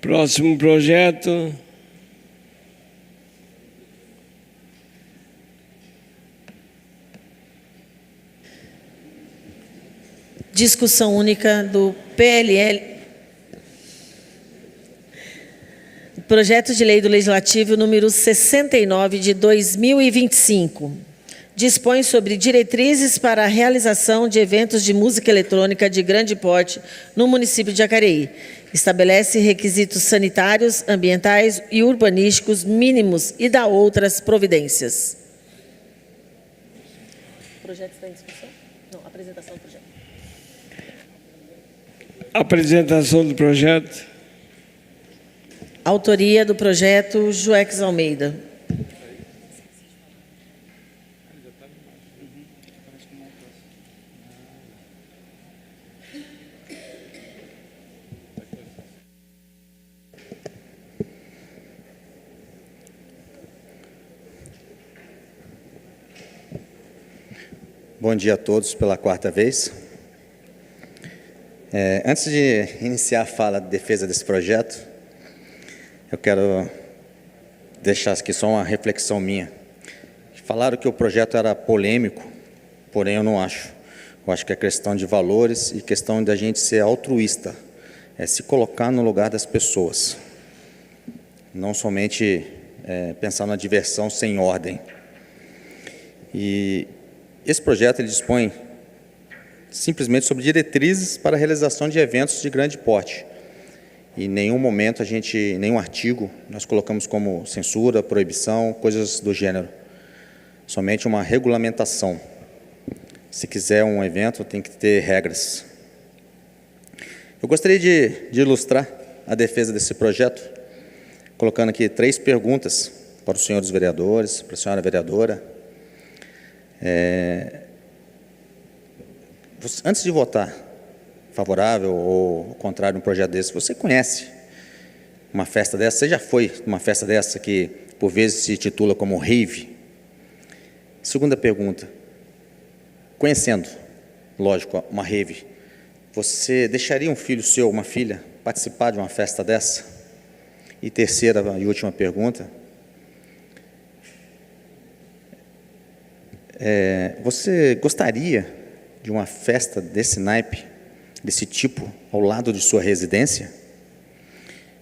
Próximo projeto. Discussão única do PLL. Projeto de Lei do Legislativo número 69 de 2025. Dispõe sobre diretrizes para a realização de eventos de música eletrônica de grande porte no município de Jacareí. Estabelece requisitos sanitários, ambientais e urbanísticos mínimos e dá outras providências. O projeto está em discussão? Não, apresentação do projeto. Apresentação do projeto. Autoria do projeto, Joex Almeida. Bom dia a todos pela quarta vez. Antes de iniciar a fala de defesa desse projeto, eu quero deixar aqui só uma reflexão minha. Falaram que o projeto era polêmico, porém eu não acho. Eu acho que é questão de valores e questão da gente ser altruísta, se colocar no lugar das pessoas, não somente pensar na diversão sem ordem. E esse projeto ele dispõe simplesmente sobre diretrizes para a realização de eventos de grande porte. Em nenhum momento nenhum artigo nós colocamos como censura, proibição, coisas do gênero. Somente uma regulamentação. Se quiser um evento, tem que ter regras. Eu gostaria de ilustrar a defesa desse projeto, colocando aqui 3 perguntas para os senhores vereadores, para a senhora vereadora. Antes de votar favorável ou contrário a um projeto desse, você conhece uma festa dessa? Você já foi numa festa dessa que, por vezes, se titula como rave? Segunda pergunta. Conhecendo, lógico, uma rave, você deixaria um filho seu, uma filha, participar de uma festa dessa? E terceira e última pergunta. Você gostaria de uma festa desse naipe, desse tipo, ao lado de sua residência?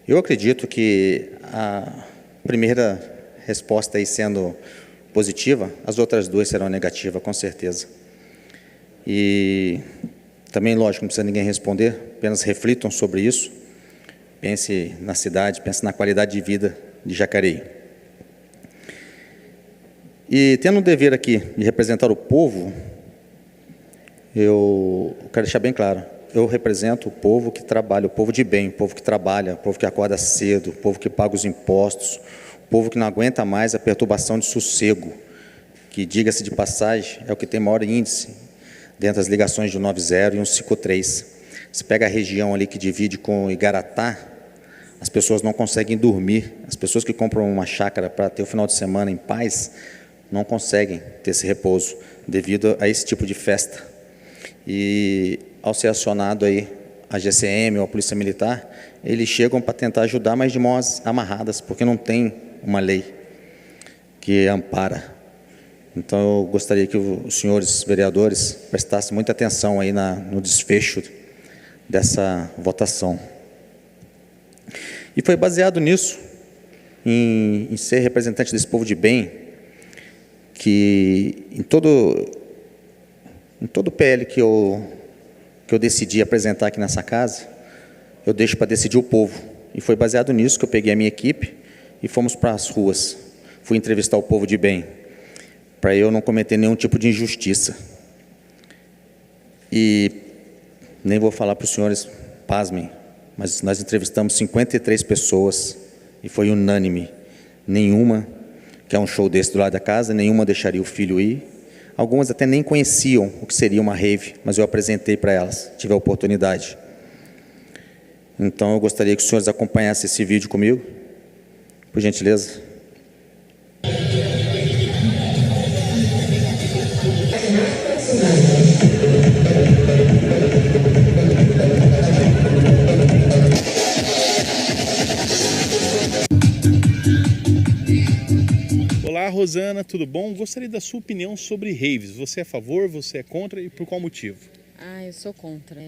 Eu acredito que a primeira resposta aí sendo positiva, as outras 2 serão negativas, com certeza. E também, lógico, não precisa ninguém responder, apenas reflitam sobre isso, pense na cidade, pense na qualidade de vida de Jacareí. E tendo o dever aqui de representar o povo, eu quero deixar bem claro, eu represento o povo que trabalha, o povo de bem, o povo que trabalha, o povo que acorda cedo, o povo que paga os impostos, o povo que não aguenta mais a perturbação de sossego, que, diga-se de passagem, é o que tem maior índice dentro das ligações de 90 e 153. Você pega a região ali que divide com Igaratá, as pessoas não conseguem dormir, as pessoas que compram uma chácara para ter o final de semana em paz, não conseguem ter esse repouso devido a esse tipo de festa. E ao ser acionado aí a GCM ou a Polícia Militar, eles chegam para tentar ajudar, mas de mãos amarradas, porque não tem uma lei que ampara. Então eu gostaria que os senhores vereadores prestassem muita atenção aí no desfecho dessa votação. E foi baseado nisso, em ser representante desse povo de bem, que em todo PL que eu decidi apresentar aqui nessa casa, eu deixo para decidir o povo. E foi baseado nisso que eu peguei a minha equipe e fomos para as ruas. Fui entrevistar o povo de bem, para eu não cometer nenhum tipo de injustiça. E nem vou falar para os senhores, pasmem, mas nós entrevistamos 53 pessoas e foi unânime. Nenhuma quer um show desse do lado da casa, nenhuma deixaria o filho ir. Algumas até nem conheciam o que seria uma rave, mas eu apresentei para elas, tive a oportunidade. Então eu gostaria que os senhores acompanhassem esse vídeo comigo, por gentileza. Rosana, tudo bom? Gostaria da sua opinião sobre raves. Você é a favor, você é contra e por qual motivo? Eu sou contra.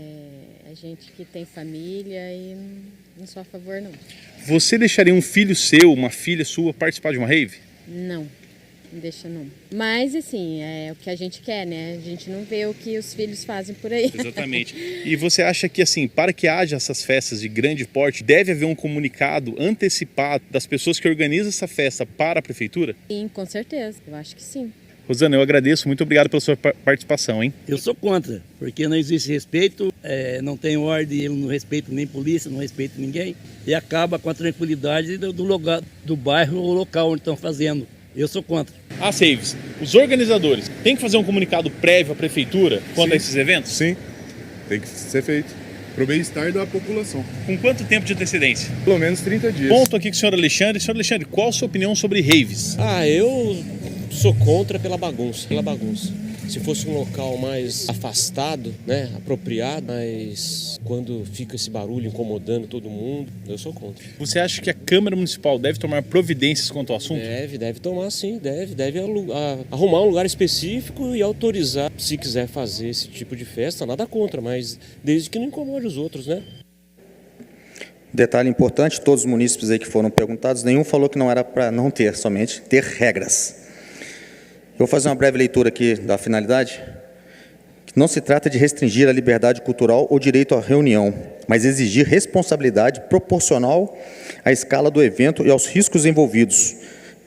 A gente que tem família e não sou a favor, não. Você deixaria um filho seu, uma filha sua, participar de uma rave? Não deixa não. Mas, assim, é o que a gente quer, né? A gente não vê o que os filhos fazem por aí. Exatamente. E você acha que, assim, para que haja essas festas de grande porte, deve haver um comunicado antecipado das pessoas que organizam essa festa para a prefeitura? Sim, com certeza. Eu acho que sim. Rosana, eu agradeço. Muito obrigado pela sua participação, hein? Eu sou contra, porque não existe respeito, não tem ordem, eu não respeito nem polícia, não respeito ninguém. E acaba com a tranquilidade do lugar, do bairro ou local onde estão fazendo. Eu sou contra. As raves, os organizadores, têm que fazer um comunicado prévio à prefeitura quanto a esses eventos? Sim, tem que ser feito. Para o bem-estar da população. Com quanto tempo de antecedência? Pelo menos 30 dias. Ponto aqui com o senhor Alexandre. Senhor Alexandre, qual a sua opinião sobre raves? Eu sou contra pela bagunça. Se fosse um local mais afastado, né, apropriado, mas quando fica esse barulho incomodando todo mundo, eu sou contra. Você acha que a Câmara Municipal deve tomar providências quanto ao assunto? Deve tomar sim, deve arrumar um lugar específico e autorizar, se quiser fazer esse tipo de festa, nada contra, mas desde que não incomode os outros, né? Detalhe importante, todos os munícipes aí que foram perguntados, nenhum falou que não era para não ter, somente ter regras. Eu vou fazer uma breve leitura aqui da finalidade. Não se trata de restringir a liberdade cultural ou direito à reunião, mas exigir responsabilidade proporcional à escala do evento e aos riscos envolvidos,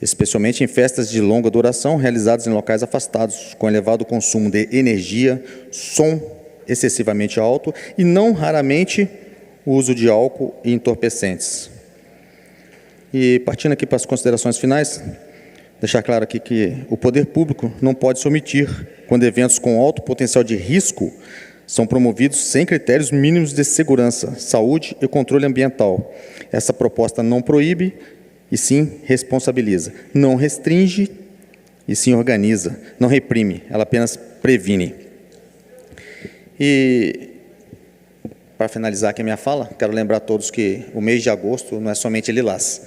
especialmente em festas de longa duração realizadas em locais afastados, com elevado consumo de energia, som excessivamente alto e, não raramente, o uso de álcool e entorpecentes. E, partindo aqui para as considerações finais, deixar claro aqui que o poder público não pode se omitir quando eventos com alto potencial de risco são promovidos sem critérios mínimos de segurança, saúde e controle ambiental. Essa proposta não proíbe, e sim responsabiliza. Não restringe, e sim organiza. Não reprime, ela apenas previne. E, para finalizar aqui a minha fala, quero lembrar a todos que o mês de agosto não é somente lilás.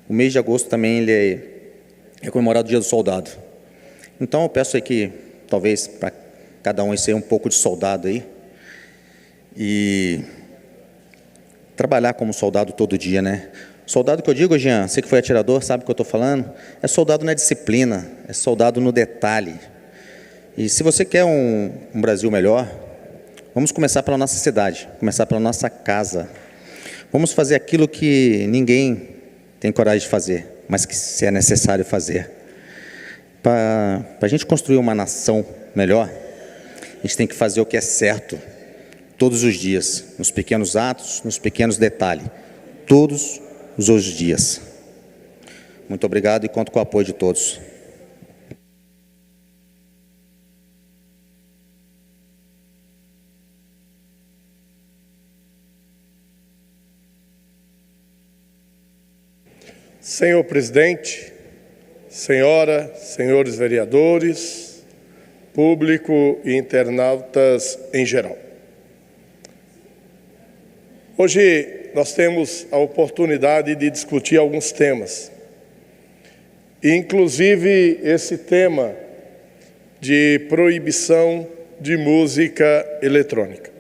O mês de agosto também ele é comemorado o Dia do Soldado. Então eu peço aí que, talvez, para cada um ser um pouco de soldado aí, e trabalhar como soldado todo dia, né? Soldado que eu digo, Jean, você que foi atirador, sabe o que eu estou falando? É soldado na disciplina, é soldado no detalhe. E se você quer um Brasil melhor, vamos começar pela nossa cidade, começar pela nossa casa. Vamos fazer aquilo que ninguém tem coragem de fazer, mas que se é necessário fazer. Para a gente construir uma nação melhor, a gente tem que fazer o que é certo, todos os dias, nos pequenos atos, nos pequenos detalhes, todos os dias. Muito obrigado e conto com o apoio de todos. Senhor presidente, senhora, senhores vereadores, público e internautas em geral. Hoje nós temos a oportunidade de discutir alguns temas, inclusive esse tema de proibição de música eletrônica.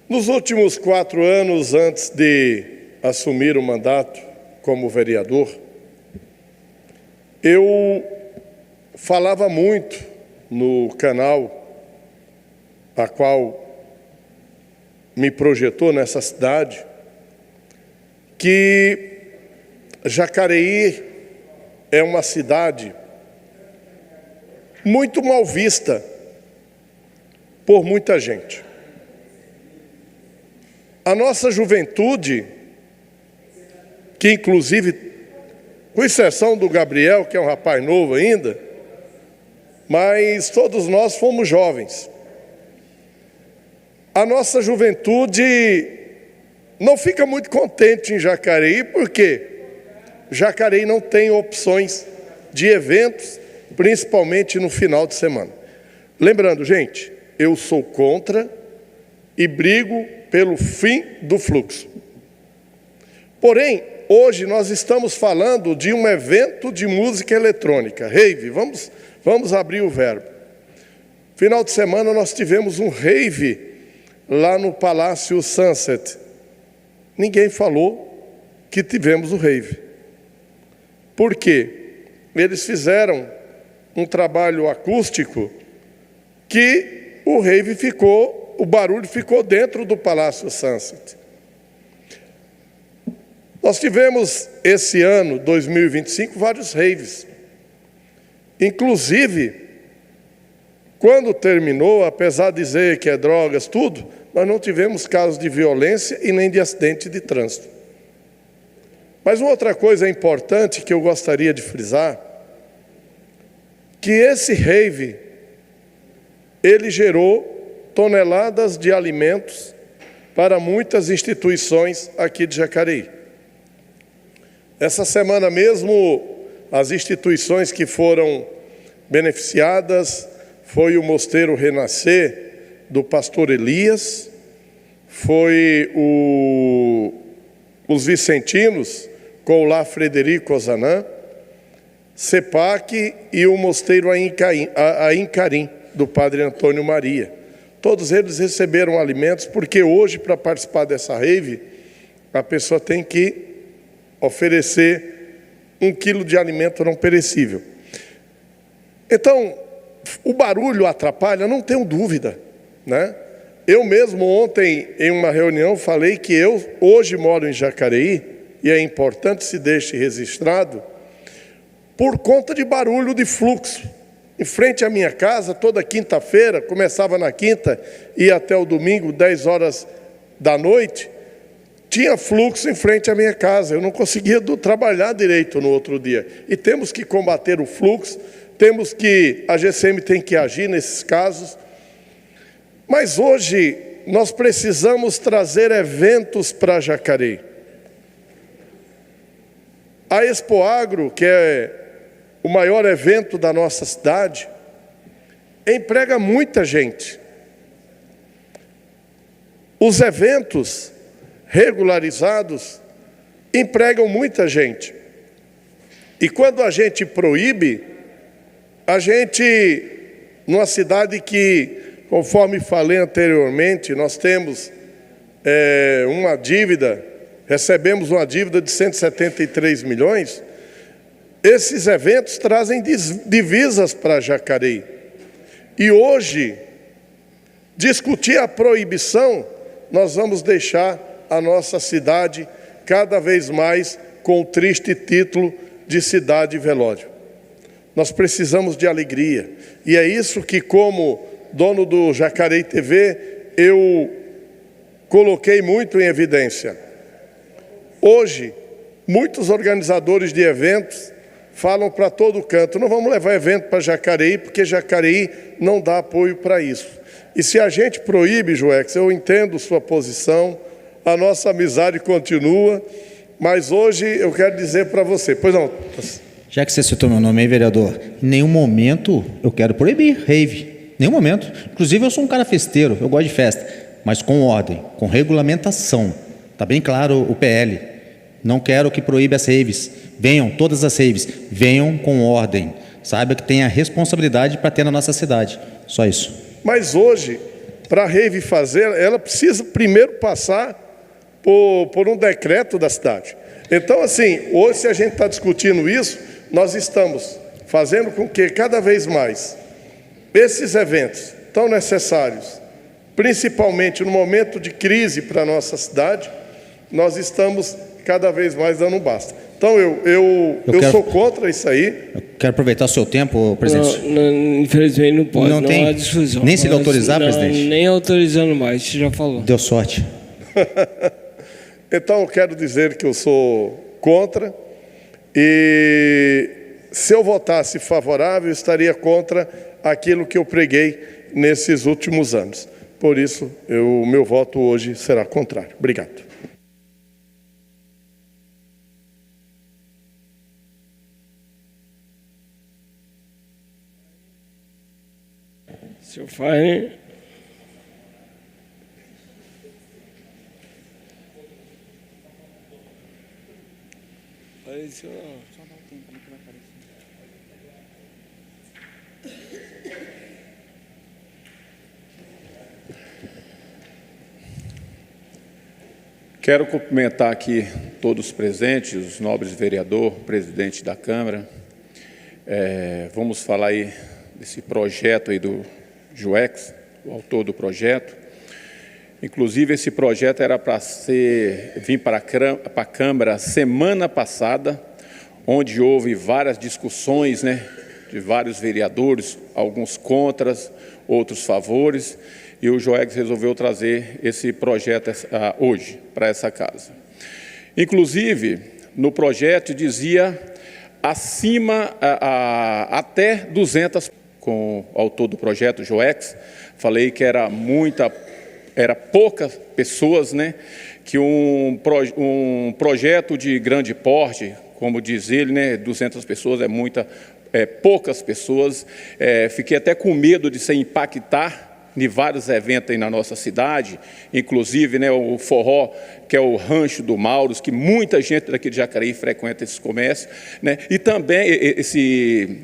Nos últimos 4 anos, antes de assumir o mandato como vereador, eu falava muito no canal a qual me projetou nessa cidade, que Jacareí é uma cidade muito mal vista por muita gente. A nossa juventude, que inclusive, com exceção do Gabriel, que é um rapaz novo ainda, mas todos nós fomos jovens. A nossa juventude não fica muito contente em Jacareí, porque Jacareí não tem opções de eventos, principalmente no final de semana. Lembrando, gente, eu sou contra e brigo pelo fim do fluxo. Porém, hoje nós estamos falando de um evento de música eletrônica, rave. Vamos abrir o verbo. Final de semana nós tivemos um rave lá no Palácio Sunset. Ninguém falou que tivemos o rave. Por quê? Eles fizeram um trabalho acústico que o barulho ficou dentro do Palácio Sunset. Nós tivemos esse ano, 2025, vários raves. Inclusive, quando terminou, apesar de dizer que é drogas, tudo, nós não tivemos casos de violência e nem de acidente de trânsito. Mas uma outra coisa importante que eu gostaria de frisar, que esse rave, ele gerou toneladas de alimentos para muitas instituições aqui de Jacareí. Essa semana mesmo, as instituições que foram beneficiadas foi o Mosteiro Renascer do Pastor Elias, foi os Vicentinos com o Lá Frederico Ozanam, CEPAC e o Mosteiro Aincarim, do Padre Antônio Maria. Todos eles receberam alimentos, porque hoje, para participar dessa rave, a pessoa tem que oferecer 1 quilo de alimento não perecível. Então, o barulho atrapalha, não tenho dúvida, né? Eu mesmo ontem, em uma reunião, falei que eu hoje moro em Jacareí, e é importante se deixe registrado, por conta de barulho de fluxo. Em frente à minha casa, toda quinta-feira, começava na quinta e ia até o domingo, 10 horas da noite, tinha fluxo em frente à minha casa. Eu não conseguia trabalhar direito no outro dia. E temos que combater o fluxo, a GCM tem que agir nesses casos. Mas hoje nós precisamos trazer eventos para Jacareí. A Expo Agro, que é o maior evento da nossa cidade, emprega muita gente. Os eventos regularizados empregam muita gente. E quando a gente proíbe, numa cidade que, conforme falei anteriormente, nós temos uma dívida, recebemos uma dívida de 173 milhões, esses eventos trazem divisas para Jacareí. E hoje, discutir a proibição, nós vamos deixar a nossa cidade cada vez mais com o triste título de cidade velório. Nós precisamos de alegria. E é isso que, como dono do Jacareí TV, eu coloquei muito em evidência. Hoje, muitos organizadores de eventos falam para todo canto: não vamos levar evento para Jacareí, porque Jacareí não dá apoio para isso. E se a gente proíbe, Joex, eu entendo sua posição, a nossa amizade continua, mas hoje eu quero dizer para você, pois não. Já que você citou meu nome aí, vereador, em nenhum momento eu quero proibir rave, nenhum momento. Inclusive eu sou um cara festeiro, eu gosto de festa, mas com ordem, com regulamentação. Está bem claro o PL. Não quero que proíba as raves. Venham, todas as raves, venham com ordem. Saiba que tem a responsabilidade para ter na nossa cidade. Só isso. Mas hoje, para a rave fazer, ela precisa primeiro passar por um decreto da cidade. Então, assim, hoje, se a gente está discutindo isso, nós estamos fazendo com que cada vez mais esses eventos tão necessários, principalmente no momento de crise para a nossa cidade, nós estamos cada vez mais dando um basta. Então, eu sou contra isso aí. Eu quero aproveitar o seu tempo, presidente. Não, infelizmente não pode, não tem há difusão. nem se ele autorizar, presidente? Nem autorizando mais, você já falou. Deu sorte. Então, eu quero dizer que eu sou contra, e se eu votasse favorável, eu estaria contra aquilo que eu preguei nesses últimos anos. Por isso, o meu voto hoje será contrário. Obrigado. Senhor Fagner. Apareceu não. Quero cumprimentar aqui todos os presentes, os nobres vereadores, presidente da Câmara. Vamos falar aí desse projeto aí do JUEX, o autor do projeto. Inclusive, esse projeto era para vir para a Câmara semana passada, onde houve várias discussões, né, de vários vereadores, alguns contras, outros favores, e o JUEX resolveu trazer esse projeto hoje para essa casa. Inclusive, no projeto dizia acima até 200, com o autor do projeto, JUEX, falei que era poucas pessoas, né, que um projeto de grande porte, como diz ele, né, 200 pessoas poucas pessoas. Fiquei até com medo de se impactar em vários eventos aí na nossa cidade, inclusive, né, o forró, que é o Rancho do Mauros, que muita gente daqui de Jacareí frequenta esse comércio, né, e também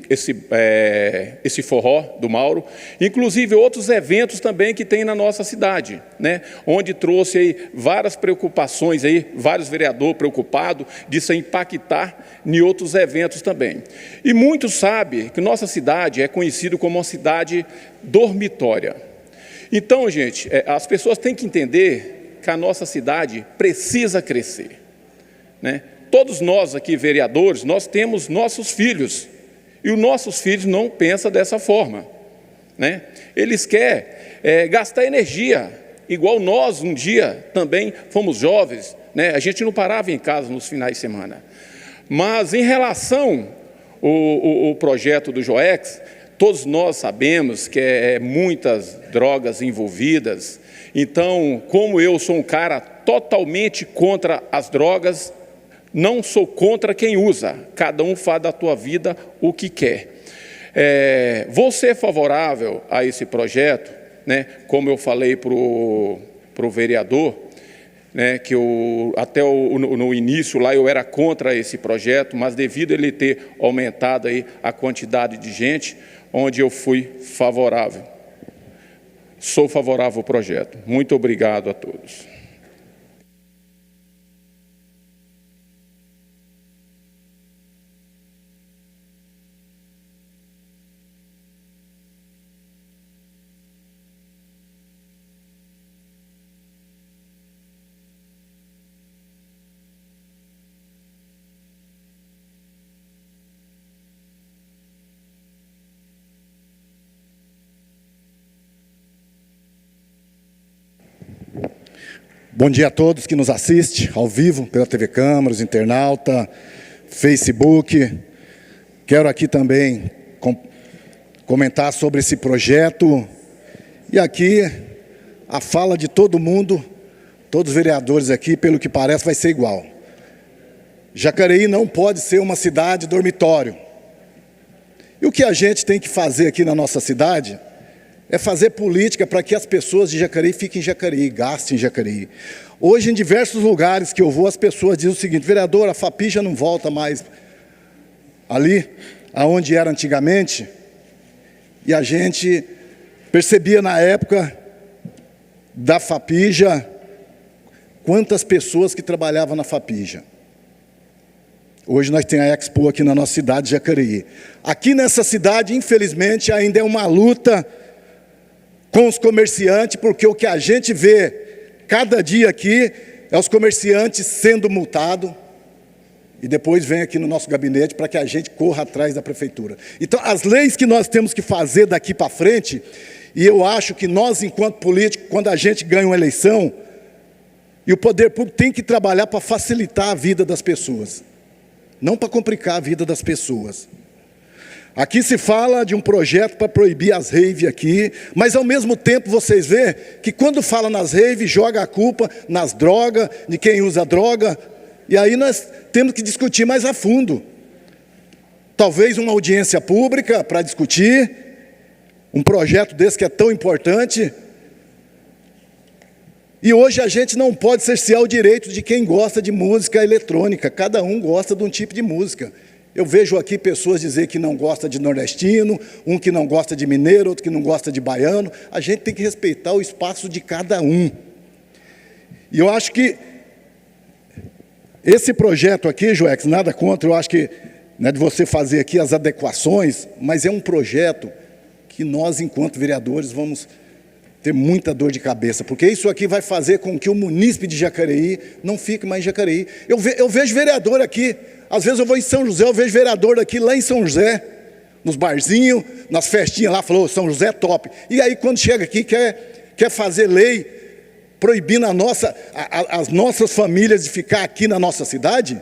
esse forró do Mauro, inclusive outros eventos também que tem na nossa cidade, né, onde trouxe aí várias preocupações, aí, vários vereadores preocupados de se impactar em outros eventos também. E muitos sabem que nossa cidade é conhecida como uma cidade dormitória. Então, gente, as pessoas têm que entender que a nossa cidade precisa crescer, né? Todos nós aqui, vereadores, nós temos nossos filhos, e os nossos filhos não pensam dessa forma, né? Eles querem gastar energia, igual nós um dia também fomos jovens, né? A gente não parava em casa nos finais de semana. Mas em relação ao projeto do JUEX, todos nós sabemos que muitas drogas envolvidas. Então, como eu sou um cara totalmente contra as drogas, não sou contra quem usa. Cada um faz da tua vida o que quer. Vou ser favorável a esse projeto, né? Como eu falei para o vereador, né, que até no início lá eu era contra esse projeto, mas devido a ele ter aumentado aí a quantidade de gente, onde eu fui favorável. Sou favorável ao projeto. Muito obrigado a todos. Bom dia a todos que nos assistem ao vivo pela TV Câmara, internauta, Facebook. Quero aqui também comentar sobre esse projeto. E aqui a fala de todo mundo, todos os vereadores aqui, pelo que parece, vai ser igual. Jacareí não pode ser uma cidade dormitório. E o que a gente tem que fazer aqui na nossa cidade é fazer política para que as pessoas de Jacareí fiquem em Jacareí, gastem em Jacareí. Hoje, em diversos lugares que eu vou, as pessoas dizem o seguinte: vereador, a FAPI já não volta mais ali, aonde era antigamente. E a gente percebia na época da FAPIJA quantas pessoas que trabalhavam na FAPIJA. Hoje nós temos a Expo aqui na nossa cidade de Jacareí. Aqui nessa cidade, infelizmente, ainda é uma luta com os comerciantes, porque o que a gente vê cada dia aqui é os comerciantes sendo multados, e depois vem aqui no nosso gabinete para que a gente corra atrás da prefeitura. Então, as leis que nós temos que fazer daqui para frente, e eu acho que nós, enquanto políticos, quando a gente ganha uma eleição, e o poder público tem que trabalhar para facilitar a vida das pessoas, não para complicar a vida das pessoas. Aqui se fala de um projeto para proibir as raves aqui, mas ao mesmo tempo vocês vê que quando fala nas raves, joga a culpa nas drogas, de quem usa droga, e aí nós temos que discutir mais a fundo. Talvez uma audiência pública para discutir um projeto desse que é tão importante. E hoje a gente não pode cercear o direito de quem gosta de música eletrônica. Cada um gosta de um tipo de música. Eu vejo aqui pessoas dizer que não gosta de nordestino, um que não gosta de mineiro, outro que não gosta de baiano. A gente tem que respeitar o espaço de cada um. E eu acho que esse projeto aqui, Joex, nada contra, eu acho que de você fazer aqui as adequações, mas é um projeto que nós, enquanto vereadores, vamos ter muita dor de cabeça, porque isso aqui vai fazer com que o munícipe de Jacareí não fique mais em Jacareí. Eu vejo vereador aqui, às vezes eu vou em São José, eu vejo vereador aqui lá em São José, nos barzinhos, nas festinhas lá, falou, São José é top. E aí quando chega aqui, quer fazer lei proibindo as nossas famílias de ficar aqui na nossa cidade?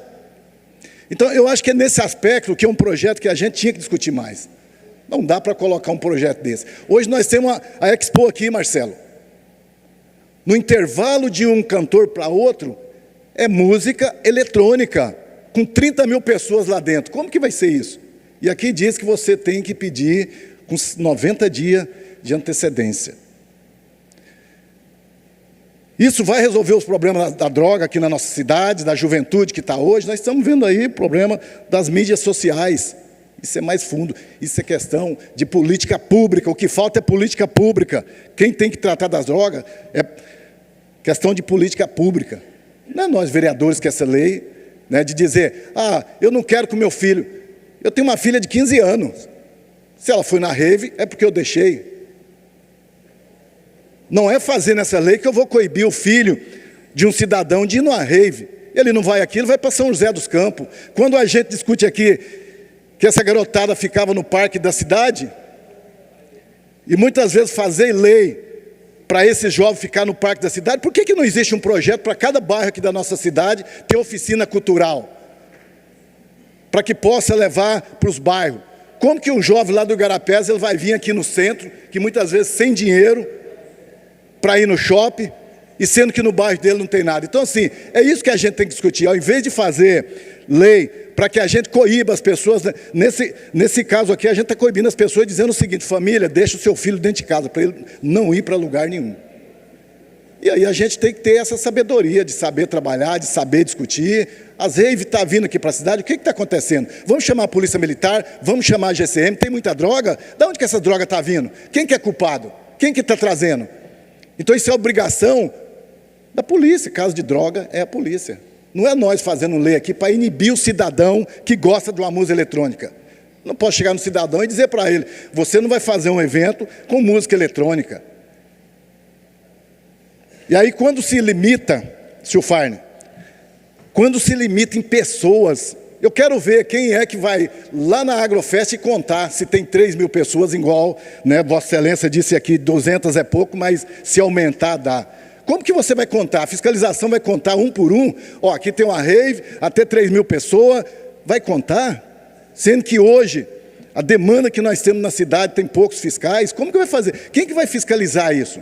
Então eu acho que é nesse aspecto que é um projeto que a gente tinha que discutir mais. Não dá para colocar um projeto desse. Hoje nós temos a Expo aqui, Marcelo. No intervalo de um cantor para outro, é música eletrônica, com 30 mil pessoas lá dentro. Como que vai ser isso? E aqui diz que você tem que pedir com 90 dias de antecedência. Isso vai resolver os problemas da droga aqui na nossa cidade, da juventude que está hoje. Nós estamos vendo aí o problema das mídias sociais. Isso é mais fundo, isso é questão de política pública. O que falta é política pública. Quem tem que tratar das drogas é questão de política pública. Não é nós, vereadores, que essa lei, de dizer, eu não quero com meu filho. Eu tenho uma filha de 15 anos. Se ela foi na rave, é porque eu deixei. Não é fazer nessa lei que eu vou coibir o filho de um cidadão de ir numa rave. Ele não vai aqui, ele vai para São José dos Campos. Quando a gente discute aqui que essa garotada ficava no parque da cidade, e muitas vezes fazer lei para esse jovem ficar no parque da cidade, por que não existe um projeto para cada bairro aqui da nossa cidade ter oficina cultural? Para que possa levar para os bairros. Como que um jovem lá do Igarapés, ele vai vir aqui no centro, que muitas vezes sem dinheiro, para ir no shopping, e sendo que no bairro dele não tem nada. Então assim, é isso que a gente tem que discutir, ao invés de fazer lei para que a gente coíba as pessoas, nesse caso aqui a gente está coibindo as pessoas dizendo o seguinte, família, deixa o seu filho dentro de casa, para ele não ir para lugar nenhum. E aí a gente tem que ter essa sabedoria de saber trabalhar, de saber discutir. As raves estão vindo aqui para a cidade, o que está acontecendo? Vamos chamar a polícia militar, vamos chamar a GCM, tem muita droga? De onde que essa droga está vindo? Quem que é culpado? Quem que está trazendo? Então isso é obrigação da polícia, caso de droga é a polícia. Não é nós fazendo lei aqui para inibir o cidadão que gosta de uma música eletrônica. Não posso chegar no cidadão e dizer para ele, você não vai fazer um evento com música eletrônica. E aí quando se limita, Sr. Farney, quando se limita em pessoas, eu quero ver quem é que vai lá na Agrofest e contar se tem 3 mil pessoas igual, Vossa Excelência disse aqui 200 é pouco, mas se aumentar dá. Como que você vai contar? A fiscalização vai contar um por um? Aqui tem uma rave, até 3 mil pessoas. Vai contar? Sendo que hoje, a demanda que nós temos na cidade tem poucos fiscais. Como que vai fazer? Quem que vai fiscalizar isso?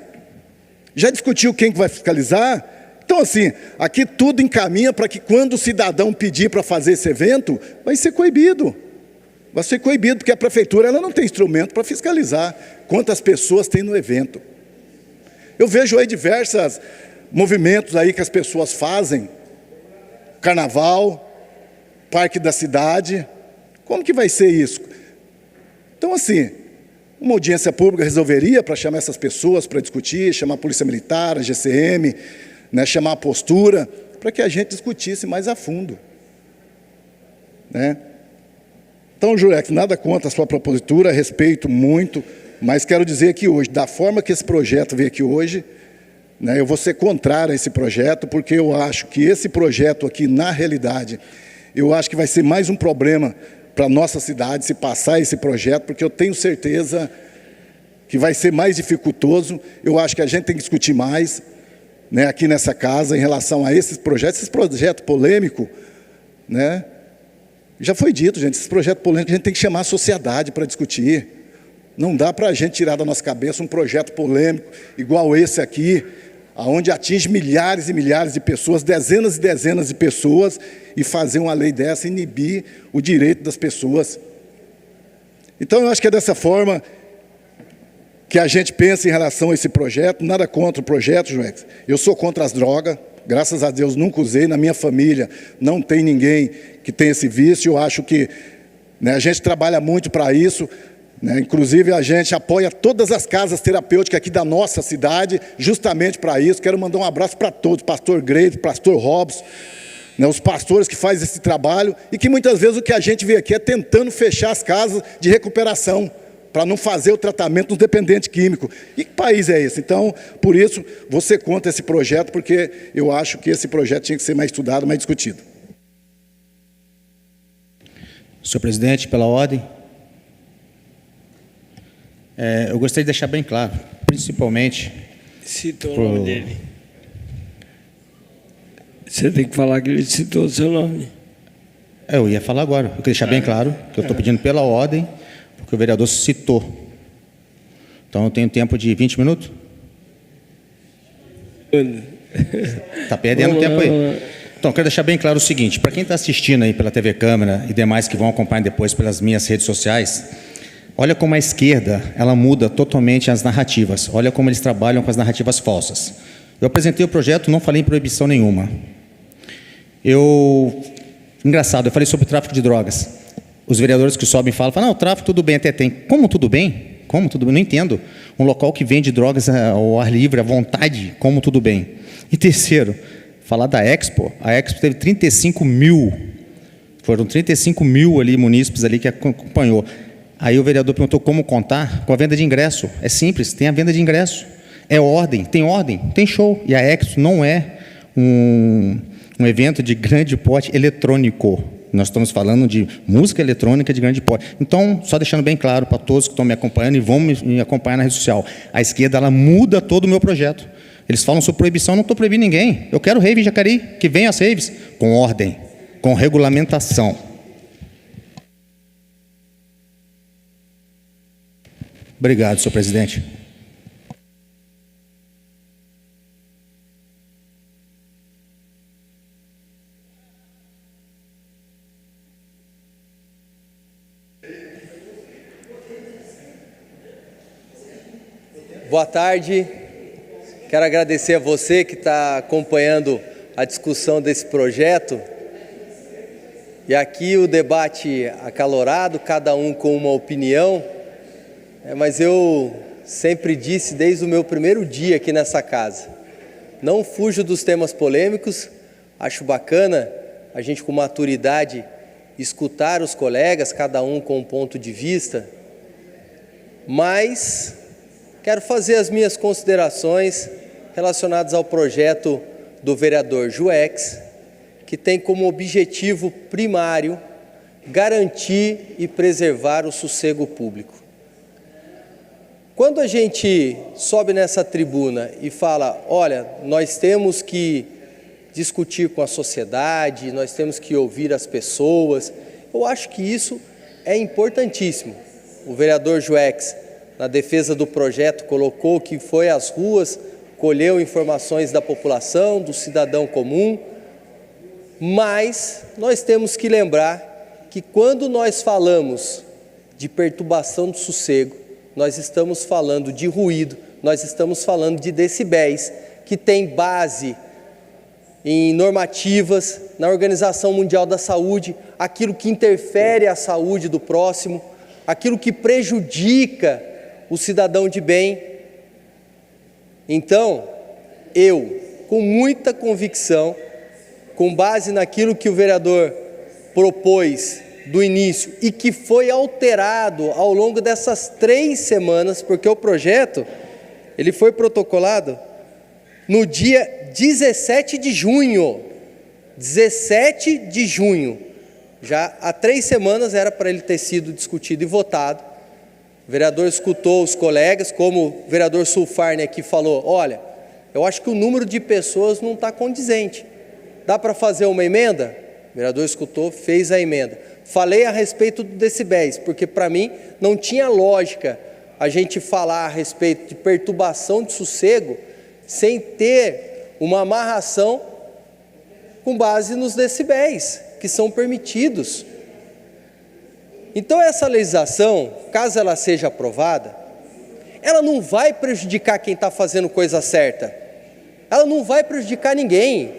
Já discutiu quem que vai fiscalizar? Então assim, aqui tudo encaminha para que quando o cidadão pedir para fazer esse evento, vai ser coibido. Vai ser coibido, porque a prefeitura ela não tem instrumento para fiscalizar quantas pessoas tem no evento. Eu vejo aí diversos movimentos aí que as pessoas fazem, carnaval, parque da cidade, como que vai ser isso? Então assim, uma audiência pública resolveria para chamar essas pessoas para discutir, chamar a Polícia Militar, a GCM, chamar a postura, para que a gente discutisse mais a fundo. Então, Jurex, nada contra a sua propositura, respeito muito, mas quero dizer que hoje, da forma que esse projeto veio aqui hoje, eu vou ser contrário a esse projeto, porque eu acho que esse projeto aqui, na realidade, eu acho que vai ser mais um problema para a nossa cidade, se passar esse projeto, porque eu tenho certeza que vai ser mais dificultoso. Eu acho que a gente tem que discutir mais, aqui nessa casa, em relação a esses projetos polêmicos, já foi dito, gente, esses projetos polêmicos a gente tem que chamar a sociedade para discutir. Não dá para a gente tirar da nossa cabeça um projeto polêmico igual esse aqui, onde atinge milhares e milhares de pessoas, dezenas e dezenas de pessoas, e fazer uma lei dessa, inibir o direito das pessoas. Então eu acho que é dessa forma que a gente pensa em relação a esse projeto. Nada contra o projeto, Joex. Eu sou contra as drogas. Graças a Deus nunca usei. Na minha família não tem ninguém que tem esse vício. Eu acho que, né, a gente trabalha muito para isso. Né? Inclusive, a gente apoia todas as casas terapêuticas aqui da nossa cidade, justamente para isso. Quero mandar um abraço para todos, pastor Greito, pastor Robson, né, os pastores que fazem esse trabalho, e que muitas vezes o que a gente vê aqui é tentando fechar as casas de recuperação, para não fazer o tratamento dos dependentes químicos. E que país é esse? Então, por isso, você conta esse projeto, porque eu acho que esse projeto tinha que ser mais estudado, mais discutido. Senhor presidente, pela ordem. Eu gostaria de deixar bem claro, principalmente... Citou o nome dele. Você tem que falar que ele citou o seu nome. Eu ia falar agora. Eu queria deixar bem claro que eu estou pedindo pela ordem, porque o vereador citou. Então, eu tenho tempo de 20 minutos? Está perdendo tempo aí. Então, eu quero deixar bem claro o seguinte, para quem está assistindo aí pela TV Câmara e demais que vão acompanhar depois pelas minhas redes sociais, olha como a esquerda, ela muda totalmente as narrativas. Olha como eles trabalham com as narrativas falsas. Eu apresentei o projeto, não falei em proibição nenhuma. Engraçado, eu falei sobre o tráfico de drogas. Os vereadores que sobem falam, não, o tráfico tudo bem, até tem. Como tudo bem? Como tudo bem? Não entendo. Um local que vende drogas ao ar livre, à vontade, como tudo bem? E terceiro, falar da Expo. A Expo teve 35 mil. Foram 35 mil ali, munícipes ali que acompanhou. Aí o vereador perguntou como contar com a venda de ingresso. É simples, tem a venda de ingresso. É ordem, tem show. E a Expo não é um evento de grande porte eletrônico. Nós estamos falando de música eletrônica de grande porte. Então, só deixando bem claro para todos que estão me acompanhando e vão me acompanhar na rede social, a esquerda ela muda todo o meu projeto. Eles falam sobre proibição, não estou proibindo ninguém. Eu quero rave em Jacareí, que venham as raves, com ordem, com regulamentação. Obrigado, senhor presidente. Boa tarde, quero agradecer a você que está acompanhando a discussão desse projeto. E aqui o debate acalorado, cada um com uma opinião, mas eu sempre disse desde o meu primeiro dia aqui nessa casa, não fujo dos temas polêmicos, acho bacana a gente com maturidade escutar os colegas, cada um com um ponto de vista, mas quero fazer as minhas considerações relacionadas ao projeto do vereador Juex, que tem como objetivo primário garantir e preservar o sossego público. Quando a gente sobe nessa tribuna e fala, olha, nós temos que discutir com a sociedade, nós temos que ouvir as pessoas, eu acho que isso é importantíssimo. O vereador Juex, na defesa do projeto, colocou que foi às ruas, colheu informações da população, do cidadão comum, mas nós temos que lembrar que quando nós falamos de perturbação do sossego, nós estamos falando de ruído, nós estamos falando de decibéis, que tem base em normativas, na Organização Mundial da Saúde, aquilo que interfere a saúde do próximo, aquilo que prejudica o cidadão de bem. Então, eu, com muita convicção, com base naquilo que o vereador propôs do início e que foi alterado ao longo dessas 3 semanas, porque o projeto ele foi protocolado no dia 17 de junho. 17 de junho. Já há 3 semanas era para ele ter sido discutido e votado. O vereador escutou os colegas, como o vereador Sulfarne aqui falou, olha, eu acho que o número de pessoas não está condizente. Dá para fazer uma emenda? O vereador escutou, fez a emenda. Falei a respeito do decibéis, porque para mim não tinha lógica a gente falar a respeito de perturbação de sossego sem ter uma amarração com base nos decibéis que são permitidos. Então essa legislação, caso ela seja aprovada, ela não vai prejudicar quem está fazendo coisa certa. Ela não vai prejudicar ninguém.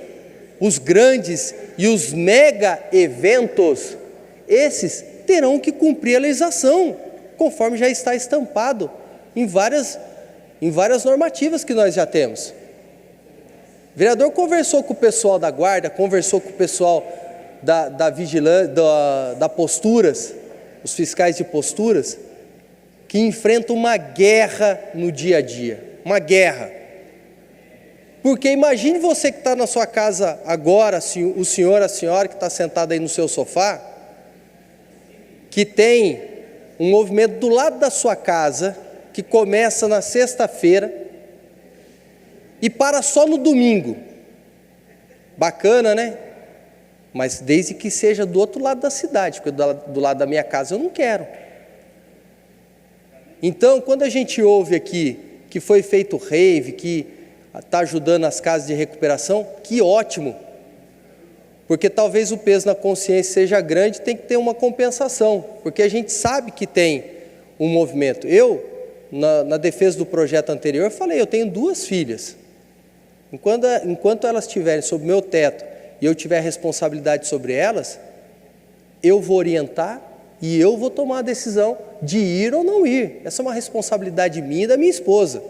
Os grandes e os mega eventos, esses terão que cumprir a legislação, conforme já está estampado em várias normativas que nós já temos. O vereador conversou com o pessoal da guarda, conversou com o pessoal da vigilância, da posturas, os fiscais de posturas, que enfrentam uma guerra no dia a dia, uma guerra. Porque imagine você que está na sua casa agora, o senhor, a senhora que está sentado aí no seu sofá, que tem um movimento do lado da sua casa, que começa na sexta-feira e para só no domingo. Bacana, né? Mas desde que seja do outro lado da cidade, porque do lado da minha casa eu não quero. Então, quando a gente ouve aqui que foi feito rave, que está ajudando as casas de recuperação, que ótimo, porque talvez o peso na consciência seja grande, tem que ter uma compensação, porque a gente sabe que tem um movimento. Eu, na defesa do projeto anterior, falei, eu tenho 2 filhas, enquanto elas estiverem sob meu teto e eu tiver responsabilidade sobre elas, eu vou orientar e eu vou tomar a decisão de ir ou não ir. Essa é uma responsabilidade minha e da minha esposa.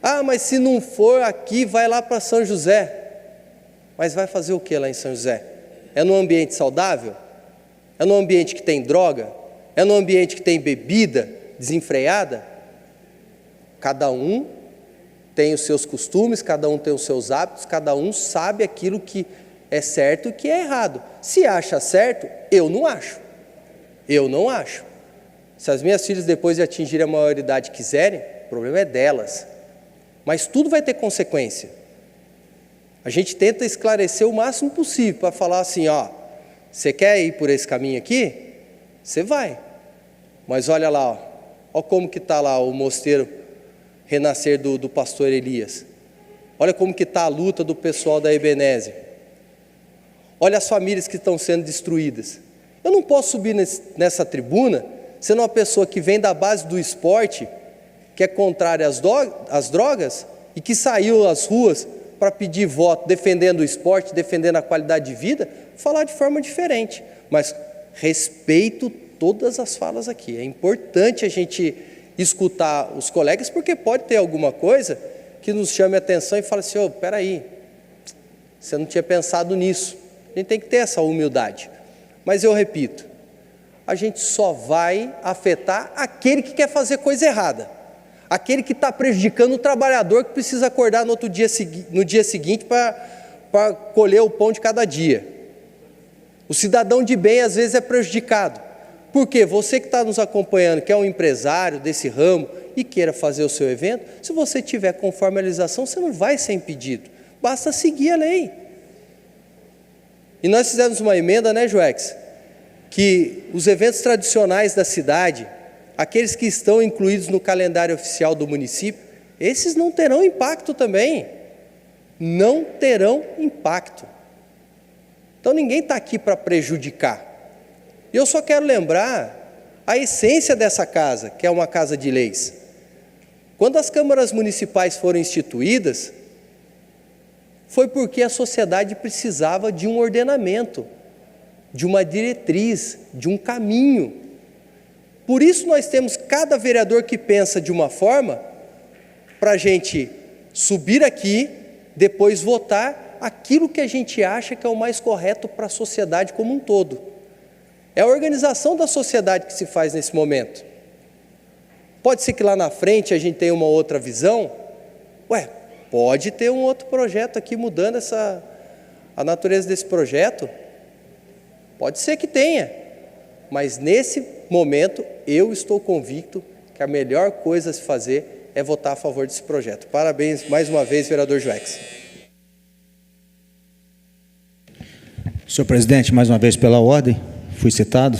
Ah, mas se não for aqui, vai lá para São José. Mas vai fazer o que lá em São José? É num ambiente saudável? É num ambiente que tem droga? É num ambiente que tem bebida desenfreada? Cada um tem os seus costumes, cada um tem os seus hábitos, cada um sabe aquilo que é certo e que é errado. Se acha certo, eu não acho. Eu não acho. Se as minhas filhas, depois de atingirem a maioridade, quiserem, o problema é delas. Mas tudo vai ter consequência. A gente tenta esclarecer o máximo possível para falar assim, ó, você quer ir por esse caminho aqui? Você vai. Mas olha lá, ó como que está lá o mosteiro renascer do pastor Elias. Olha como que está a luta do pessoal da Ebenezer. Olha as famílias que estão sendo destruídas. Eu não posso subir nessa tribuna sendo uma pessoa que vem da base do esporte, que é contrária às drogas e que saiu às ruas para pedir voto, defendendo o esporte, defendendo a qualidade de vida, falar de forma diferente. Mas respeito todas as falas aqui. É importante a gente escutar os colegas, porque pode ter alguma coisa que nos chame a atenção e fale assim, ô, peraí, você não tinha pensado nisso. A gente tem que ter essa humildade. Mas eu repito, a gente só vai afetar aquele que quer fazer coisa errada. Aquele que está prejudicando o trabalhador que precisa acordar no dia seguinte para colher o pão de cada dia. O cidadão de bem às vezes é prejudicado. Por quê? Você que está nos acompanhando, que é um empresário desse ramo e queira fazer o seu evento, se você tiver conforme a legislação, você não vai ser impedido. Basta seguir a lei. E nós fizemos uma emenda, né, Joex? Que os eventos tradicionais da cidade, aqueles que estão incluídos no calendário oficial do município, esses não terão impacto também. Não terão impacto. Então ninguém está aqui para prejudicar. E eu só quero lembrar a essência dessa casa, que é uma casa de leis. Quando as câmaras municipais foram instituídas, foi porque a sociedade precisava de um ordenamento, de uma diretriz, de um caminho. Por isso nós temos cada vereador que pensa de uma forma, para a gente subir aqui, depois votar aquilo que a gente acha que é o mais correto para a sociedade como um todo. É a organização da sociedade que se faz nesse momento. Pode ser que lá na frente a gente tenha uma outra visão. Pode ter um outro projeto aqui mudando a natureza desse projeto. Pode ser que tenha. Mas nesse momento eu estou convicto que a melhor coisa a se fazer é votar a favor desse projeto. Parabéns mais uma vez, vereador Joex. Senhor presidente, mais uma vez pela ordem, fui citado.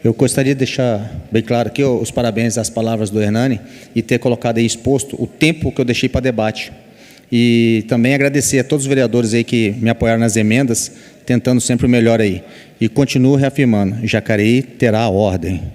Eu gostaria de deixar bem claro aqui os parabéns às palavras do Hernani e ter colocado aí exposto o tempo que eu deixei para debate. E também agradecer a todos os vereadores aí que me apoiaram nas emendas, tentando sempre o melhor aí. E continuo reafirmando, Jacareí terá a ordem.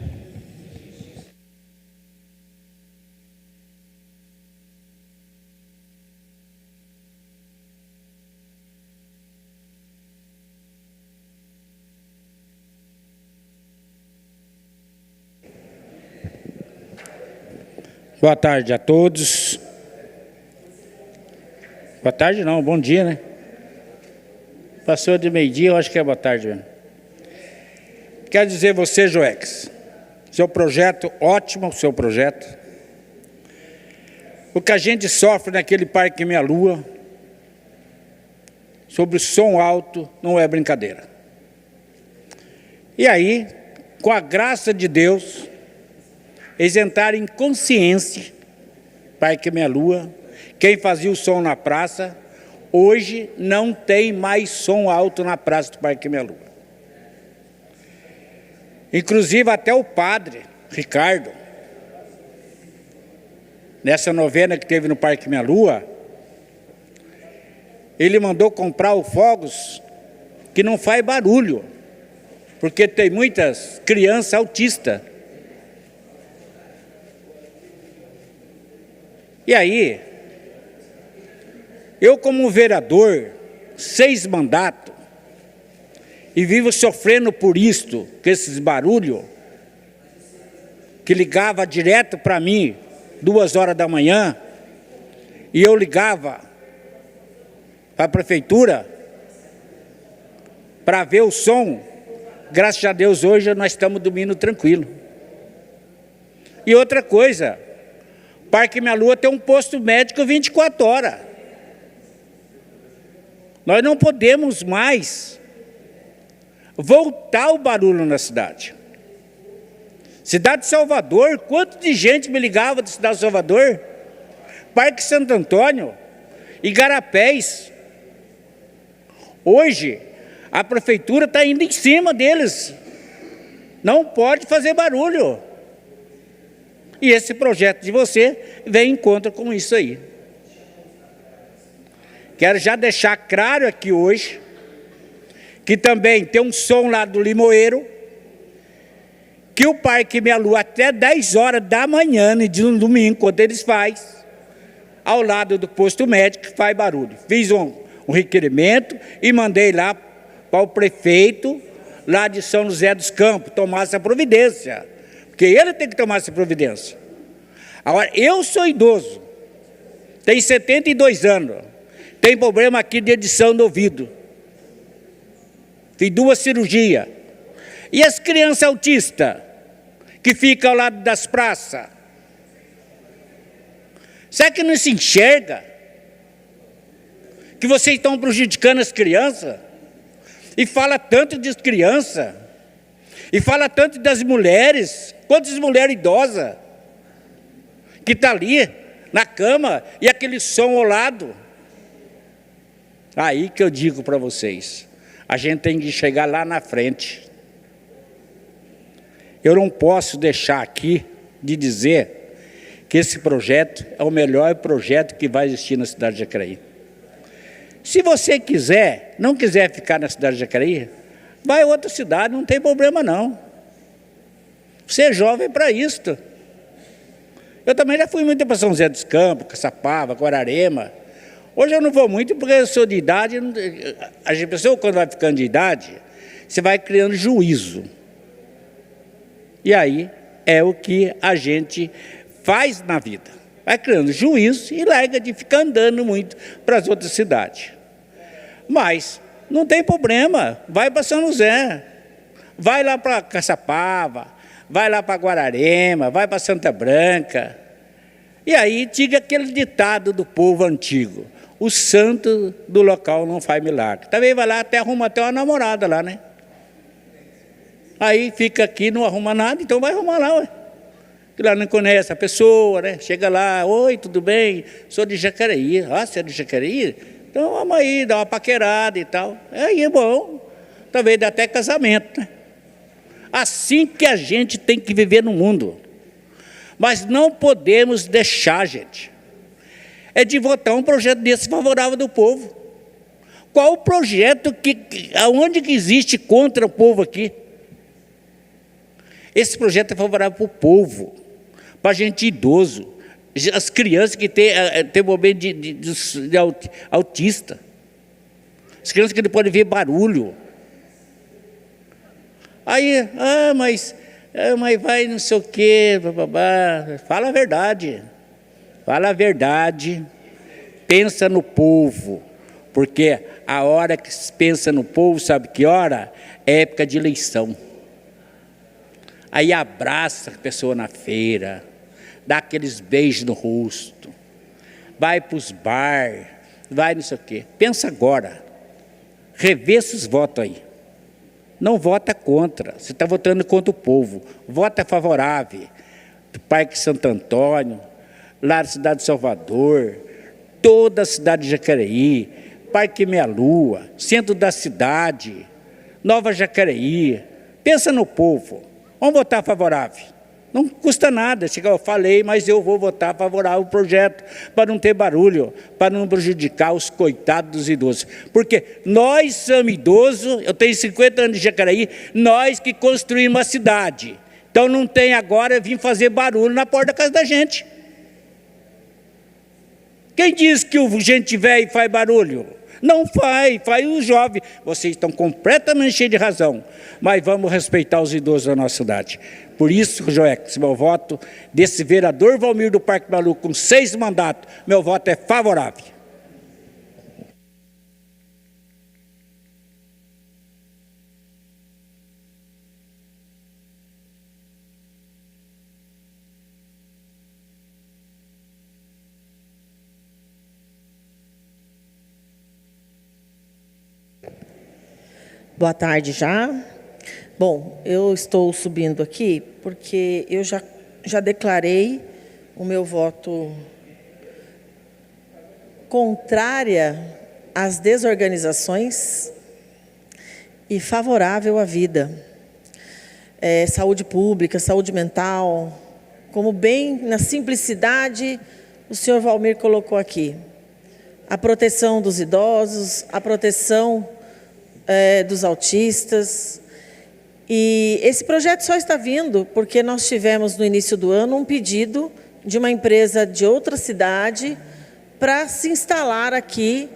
Boa tarde a todos. Boa tarde não, bom dia, né? Passou de meio-dia, eu acho que é boa tarde mesmo. Quero dizer você, Joex, seu projeto, ótimo o seu projeto. O que a gente sofre naquele Parque Meia Lua, sobre o som alto, não é brincadeira. E aí, com a graça de Deus, eles entraram em consciência, Parque Meia Lua, quem fazia o som na praça, hoje não tem mais som alto na praça do Parque Meia Lua. Inclusive até o padre, Ricardo, nessa novena que teve no Parque Meia Lua, ele mandou comprar o fogos que não faz barulho, porque tem muitas crianças autistas. E aí, eu como vereador, 6 mandatos, e vivo sofrendo por isto, com esses barulhos, que ligava direto para mim, 2 horas da manhã, e eu ligava para a prefeitura, para ver o som. Graças a Deus, hoje nós estamos dormindo tranquilo. E outra coisa, Parque Meia Lua tem um posto médico 24 horas. Nós não podemos mais voltar o barulho na cidade. Cidade de Salvador, quanto de gente me ligava da cidade de Salvador? Parque Santo Antônio, Igarapés. Hoje, a prefeitura está indo em cima deles. Não pode fazer barulho. E esse projeto de você vem em conta com isso aí. Quero já deixar claro aqui hoje, que também tem um som lá do Limoeiro, que o Parque Meia Lua até 10 horas da manhã, de um domingo, quando eles fazem, ao lado do posto médico, faz barulho. Fiz um requerimento e mandei lá para o prefeito, lá de São José dos Campos, tomar essa providência. Porque ele tem que tomar essa providência. Agora, eu sou idoso, tenho 72 anos, tenho problema aqui de edição do ouvido. Fiz 2 cirurgias. E as crianças autistas, que ficam ao lado das praças? Será que não se enxerga que vocês estão prejudicando as crianças? E fala tanto das crianças, e fala tanto das mulheres. Quantas mulheres idosas que estão ali na cama e aquele som ao lado? Aí que eu digo para vocês, a gente tem que chegar lá na frente. Eu não posso deixar aqui de dizer que esse projeto é o melhor projeto que vai existir na cidade de Jacareí. Se você quiser, não quiser ficar na cidade de Jacareí, vai a outra cidade, não tem problema não. Você é jovem para isso. Eu também já fui muito para São José dos Campos, Caçapava, Guararema. Hoje eu não vou muito porque eu sou de idade. A pessoa, quando vai ficando de idade, você vai criando juízo. E aí é o que a gente faz na vida. Vai criando juízo e larga de ficar andando muito para as outras cidades. Mas não tem problema, vai para São José, vai lá para Caçapava, vai lá para Guararema, vai para Santa Branca. E aí diga aquele ditado do povo antigo: o santo do local não faz milagre. Também vai lá, até arruma até uma namorada lá, né? Aí fica aqui, não arruma nada, então vai arrumar lá, ué. Que lá não conhece a pessoa, né? Chega lá, oi, tudo bem? Sou de Jacareí. Ah, você é de Jacareí? Então vamos aí, dá uma paquerada e tal. Aí é bom, talvez dê até casamento, né? Assim que a gente tem que viver no mundo. Mas não podemos deixar, gente. é de votar um projeto desse favorável do povo. Qual o projeto aonde que existe contra o povo aqui? Esse projeto é favorável para o povo, para a gente idoso, as crianças que têm momento de autista, as crianças que não podem ver barulho. Aí, mas vai não sei o quê, bababá. Fala a verdade, pensa no povo, porque a hora que se pensa no povo, sabe que hora? É época de eleição. Aí abraça a pessoa na feira, dá aqueles beijos no rosto, vai para os bar, vai não sei o quê. Pensa agora, revê esses votos aí. Não vota contra, você está votando contra o povo. Vota favorável. Do Parque Santo Antônio, lá na cidade de Salvador, toda a cidade de Jacareí, Parque Meia Lua, centro da cidade, Nova Jacareí. Pensa no povo. Vamos votar favorável. Não custa nada. Eu falei, mas eu vou votar favorável ao projeto para não ter barulho, para não prejudicar os coitados dos idosos. Porque nós somos idosos, eu tenho 50 anos de Jacareí, nós que construímos a cidade. Então não tem agora vir fazer barulho na porta da casa da gente. Quem diz que o gente velho faz barulho? Não faz o jovem. Vocês estão completamente cheios de razão, mas vamos respeitar os idosos da nossa cidade. Por isso, Joex, meu voto desse vereador Valmir do Parque Meia Lua, com 6 mandatos, meu voto é favorável. Boa tarde já. Bom, eu estou subindo aqui porque eu já declarei o meu voto contrária às desorganizações e favorável à vida. Saúde pública, saúde mental, como bem na simplicidade o senhor Valmir colocou aqui. A proteção dos idosos, a proteção dos autistas. E esse projeto só está vindo porque nós tivemos no início do ano um pedido de uma empresa de outra cidade para se instalar aqui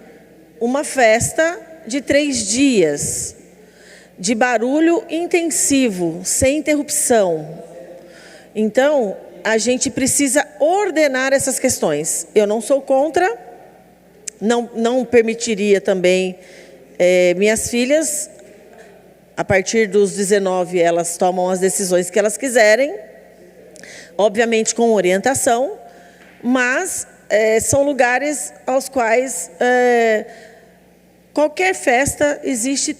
uma festa de 3 dias, de barulho intensivo, sem interrupção. Então, a gente precisa ordenar essas questões. Eu não sou contra, não permitiria também. Minhas filhas, a partir dos 19, elas tomam as decisões que elas quiserem, obviamente com orientação, mas são lugares aos quais qualquer festa existe,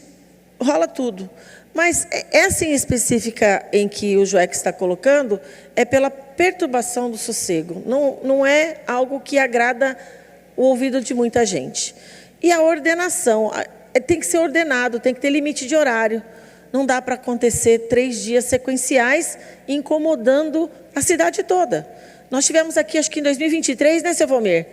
rola tudo. Mas essa em específica em que o Joex está colocando é pela perturbação do sossego. Não é algo que agrada o ouvido de muita gente. E a ordenação, tem que ser ordenado, tem que ter limite de horário. Não dá para acontecer 3 dias sequenciais incomodando a cidade toda. Nós tivemos aqui, acho que em 2023, né, seu Valmir?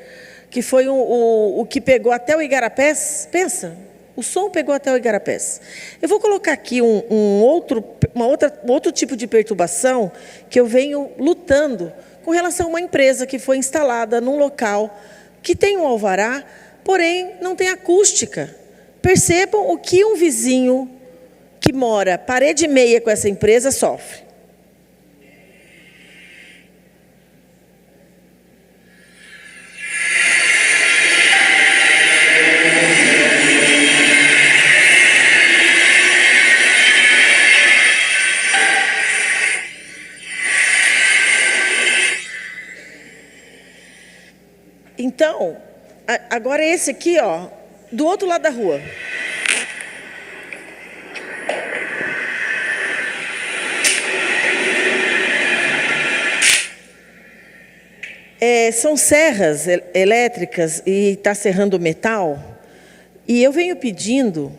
Que foi o que pegou até o Igarapés. Pensa, o som pegou até o Igarapés. Eu vou colocar aqui um outro tipo de perturbação que eu venho lutando com relação a uma empresa que foi instalada num local que tem um alvará, porém não tem acústica. Percebam o que um vizinho que mora parede e meia com essa empresa sofre. Então, agora esse aqui, ó, do outro lado da rua. São serras elétricas e está serrando metal. E eu venho pedindo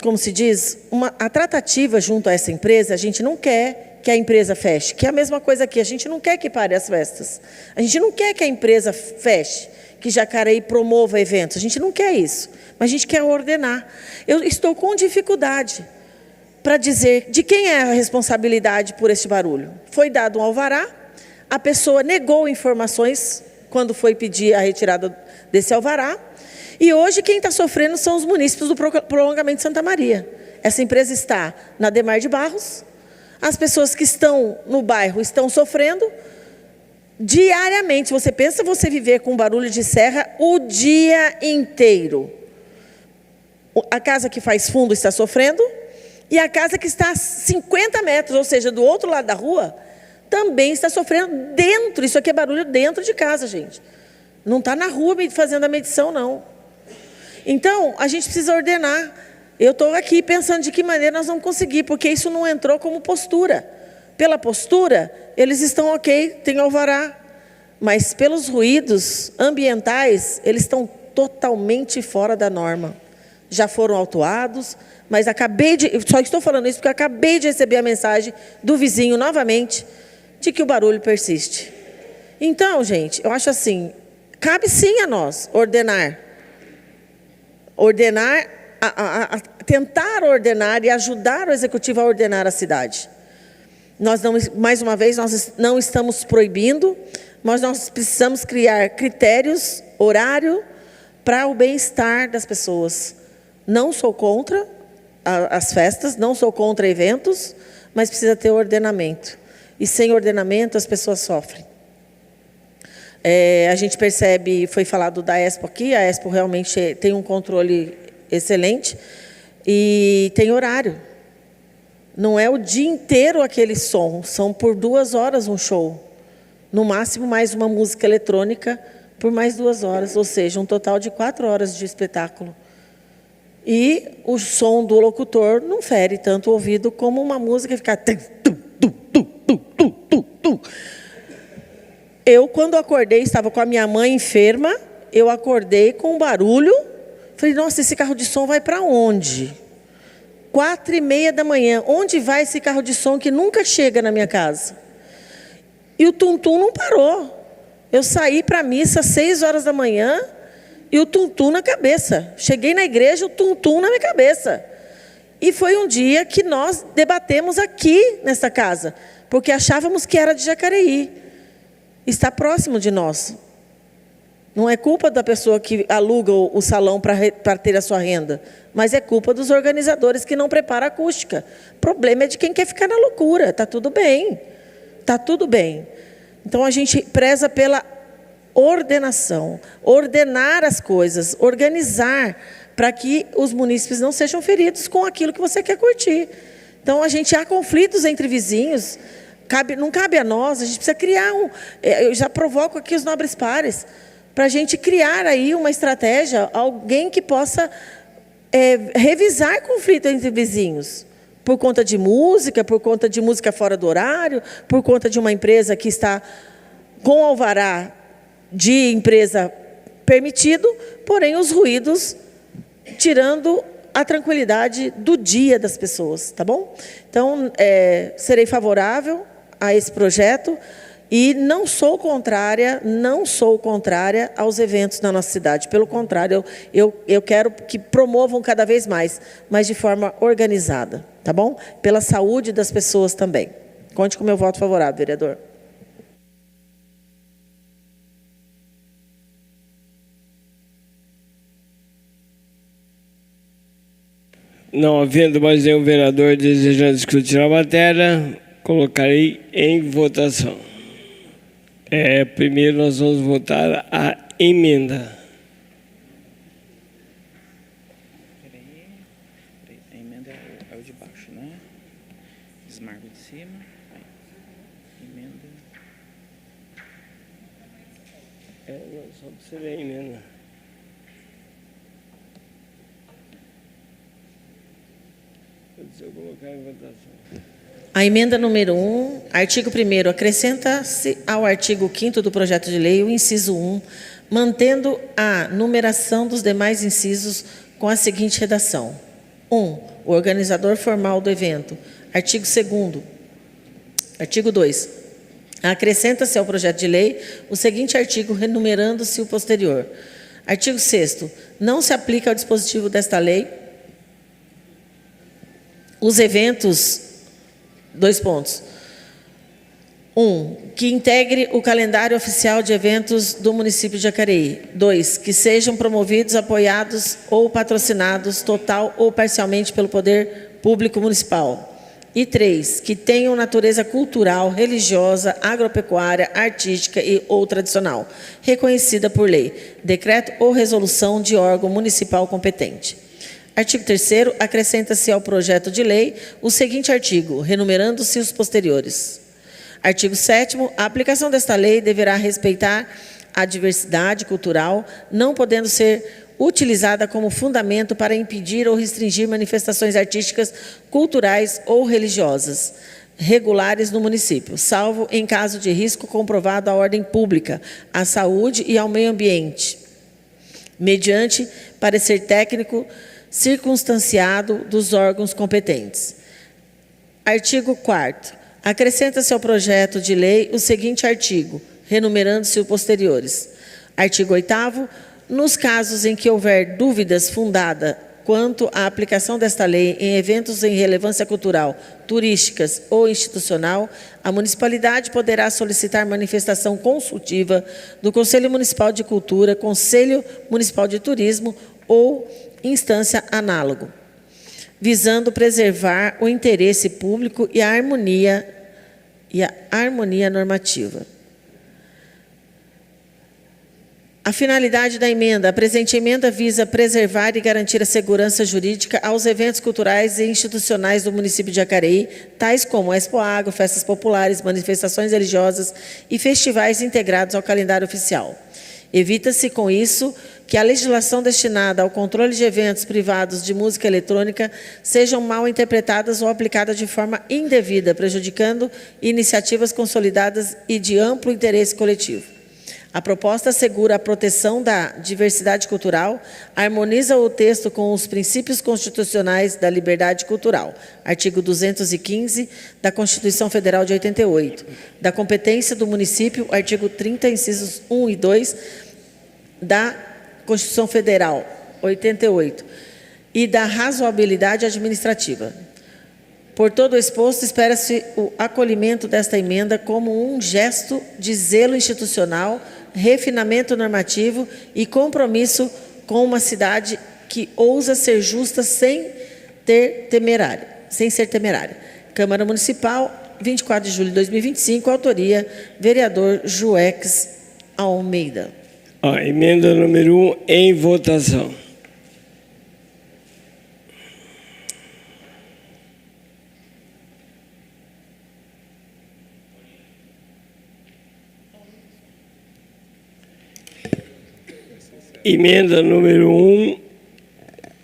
como se diz, a tratativa junto a essa empresa. A gente não quer que a empresa feche, que é a mesma coisa aqui. A gente não quer que pare as festas. A gente não quer que a empresa feche, que Jacareí promova eventos. A gente não quer isso, mas a gente quer ordenar. Eu estou com dificuldade para dizer de quem é a responsabilidade por este barulho. Foi dado um alvará, a pessoa negou informações quando foi pedir a retirada desse alvará, e hoje quem está sofrendo são os munícipes do prolongamento de Santa Maria. Essa empresa está na Demar de Barros, as pessoas que estão no bairro estão sofrendo diariamente. Você pensa você viver com barulho de serra o dia inteiro. A casa que faz fundo está sofrendo, e a casa que está a 50 metros, ou seja, do outro lado da rua, também está sofrendo dentro. Isso aqui é barulho dentro de casa, gente. Não está na rua fazendo a medição, não. Então, a gente precisa ordenar. Eu estou aqui pensando de que maneira nós vamos conseguir, porque isso não entrou como postura. Pela postura, eles estão ok, tem alvará. Mas pelos ruídos ambientais, eles estão totalmente fora da norma. Já foram autuados, mas só estou falando isso porque eu acabei de receber a mensagem do vizinho novamente, de que o barulho persiste. Então, gente, eu acho assim, cabe sim a nós ordenar, tentar ordenar e ajudar o executivo a ordenar a cidade. Nós não, mais uma vez, nós não estamos proibindo, mas nós precisamos criar critérios, horário, para o bem-estar das pessoas. Não sou contra as festas, não sou contra eventos, mas precisa ter ordenamento. E sem ordenamento as pessoas sofrem. A gente percebe, foi falado da Expo aqui, a Expo realmente tem um controle excelente e tem horário. Não é o dia inteiro aquele som, são por 2 horas um show. No máximo mais uma música eletrônica por mais 2 horas, ou seja, um total de 4 horas de espetáculo. E o som do locutor não fere tanto o ouvido como uma música que fica... Eu, quando acordei, estava com a minha mãe enferma, eu acordei com um barulho, falei, nossa, esse carro de som vai para onde? 4h30 da manhã, onde vai esse carro de som que nunca chega na minha casa? E o tum-tum não parou. Eu saí para a missa às 6 horas da manhã e o tum-tum na cabeça. Cheguei na igreja, o tum-tum na minha cabeça. E foi um dia que nós debatemos aqui nesta casa, porque achávamos que era de Jacareí. Está próximo de nós. Não é culpa da pessoa que aluga o salão para ter a sua renda, mas é culpa dos organizadores que não preparam a acústica. O problema é de quem quer ficar na loucura. Está tudo bem. Está tudo bem. Então, a gente preza pela ordenação, ordenar as coisas, organizar, para que os munícipes não sejam feridos com aquilo que você quer curtir. Então, há conflitos entre vizinhos, não cabe a nós, a gente precisa criar eu já provoco aqui os nobres pares, para a gente criar aí uma estratégia, alguém que possa revisar conflito entre vizinhos, por conta de música fora do horário, por conta de uma empresa que está com alvará de empresa permitido, porém os ruídos tirando a tranquilidade do dia das pessoas, tá bom? Então, serei favorável a esse projeto e não sou contrária aos eventos na nossa cidade. Pelo contrário, eu quero que promovam cada vez mais, mas de forma organizada, tá bom? Pela saúde das pessoas também. Conte com o meu voto favorável, vereador. Não havendo mais nenhum vereador desejando discutir a matéria, colocarei em votação. Primeiro nós vamos votar a emenda. A emenda é o de baixo, né? Desmarca de cima. Emenda. Só para você ver a emenda. Eu colocar em votação. A emenda número 1, artigo 1º, acrescenta-se ao artigo 5º do projeto de lei o inciso 1, mantendo a numeração dos demais incisos com a seguinte redação. 1. O organizador formal do evento. Artigo 2º. Artigo 2. Acrescenta-se ao projeto de lei o seguinte artigo, renumerando-se o posterior. Artigo 6º. Não se aplica ao dispositivo desta lei os eventos... 2 pontos. 1. Que integre o calendário oficial de eventos do município de Jacareí. 2. Que sejam promovidos, apoiados ou patrocinados total ou parcialmente pelo poder público municipal. E 3. Que tenham natureza cultural, religiosa, agropecuária, artística e ou tradicional, reconhecida por lei, decreto ou resolução de órgão municipal competente. Artigo 3º. Acrescenta-se ao projeto de lei o seguinte artigo, renumerando-se os posteriores. Artigo 7º. A aplicação desta lei deverá respeitar a diversidade cultural, não podendo ser utilizada como fundamento para impedir ou restringir manifestações artísticas, culturais ou religiosas regulares no município, salvo em caso de risco comprovado à ordem pública, à saúde e ao meio ambiente, mediante parecer técnico circunstanciado dos órgãos competentes. Artigo 4º. Acrescenta-se ao projeto de lei o seguinte artigo, renumerando-se os posteriores. Artigo 8º. Nos casos em que houver dúvidas fundadas quanto à aplicação desta lei em eventos em relevância cultural, turísticas ou institucional, a municipalidade poderá solicitar manifestação consultiva do Conselho Municipal de Cultura, Conselho Municipal de Turismo ou instância análogo, visando preservar o interesse público e a harmonia normativa. A finalidade da emenda. A presente emenda visa preservar e garantir a segurança jurídica aos eventos culturais e institucionais do município de Jacareí, tais como Expo Agro, festas populares, manifestações religiosas e festivais integrados ao calendário oficial. Evita-se, com isso, que a legislação destinada ao controle de eventos privados de música eletrônica sejam mal interpretadas ou aplicadas de forma indevida, prejudicando iniciativas consolidadas e de amplo interesse coletivo. A proposta assegura a proteção da diversidade cultural, harmoniza o texto com os princípios constitucionais da liberdade cultural, artigo 215 da Constituição Federal de 88, da competência do município, artigo 30, incisos 1 e 2 da Constituição Federal, 88, e da razoabilidade administrativa. Por todo o exposto, espera-se o acolhimento desta emenda como um gesto de zelo institucional, refinamento normativo e compromisso com uma cidade que ousa ser justa sem ser temerária. Câmara Municipal, 24 de julho de 2025, autoria, vereador Joex Almeida. Emenda número 1 em votação. Emenda número 1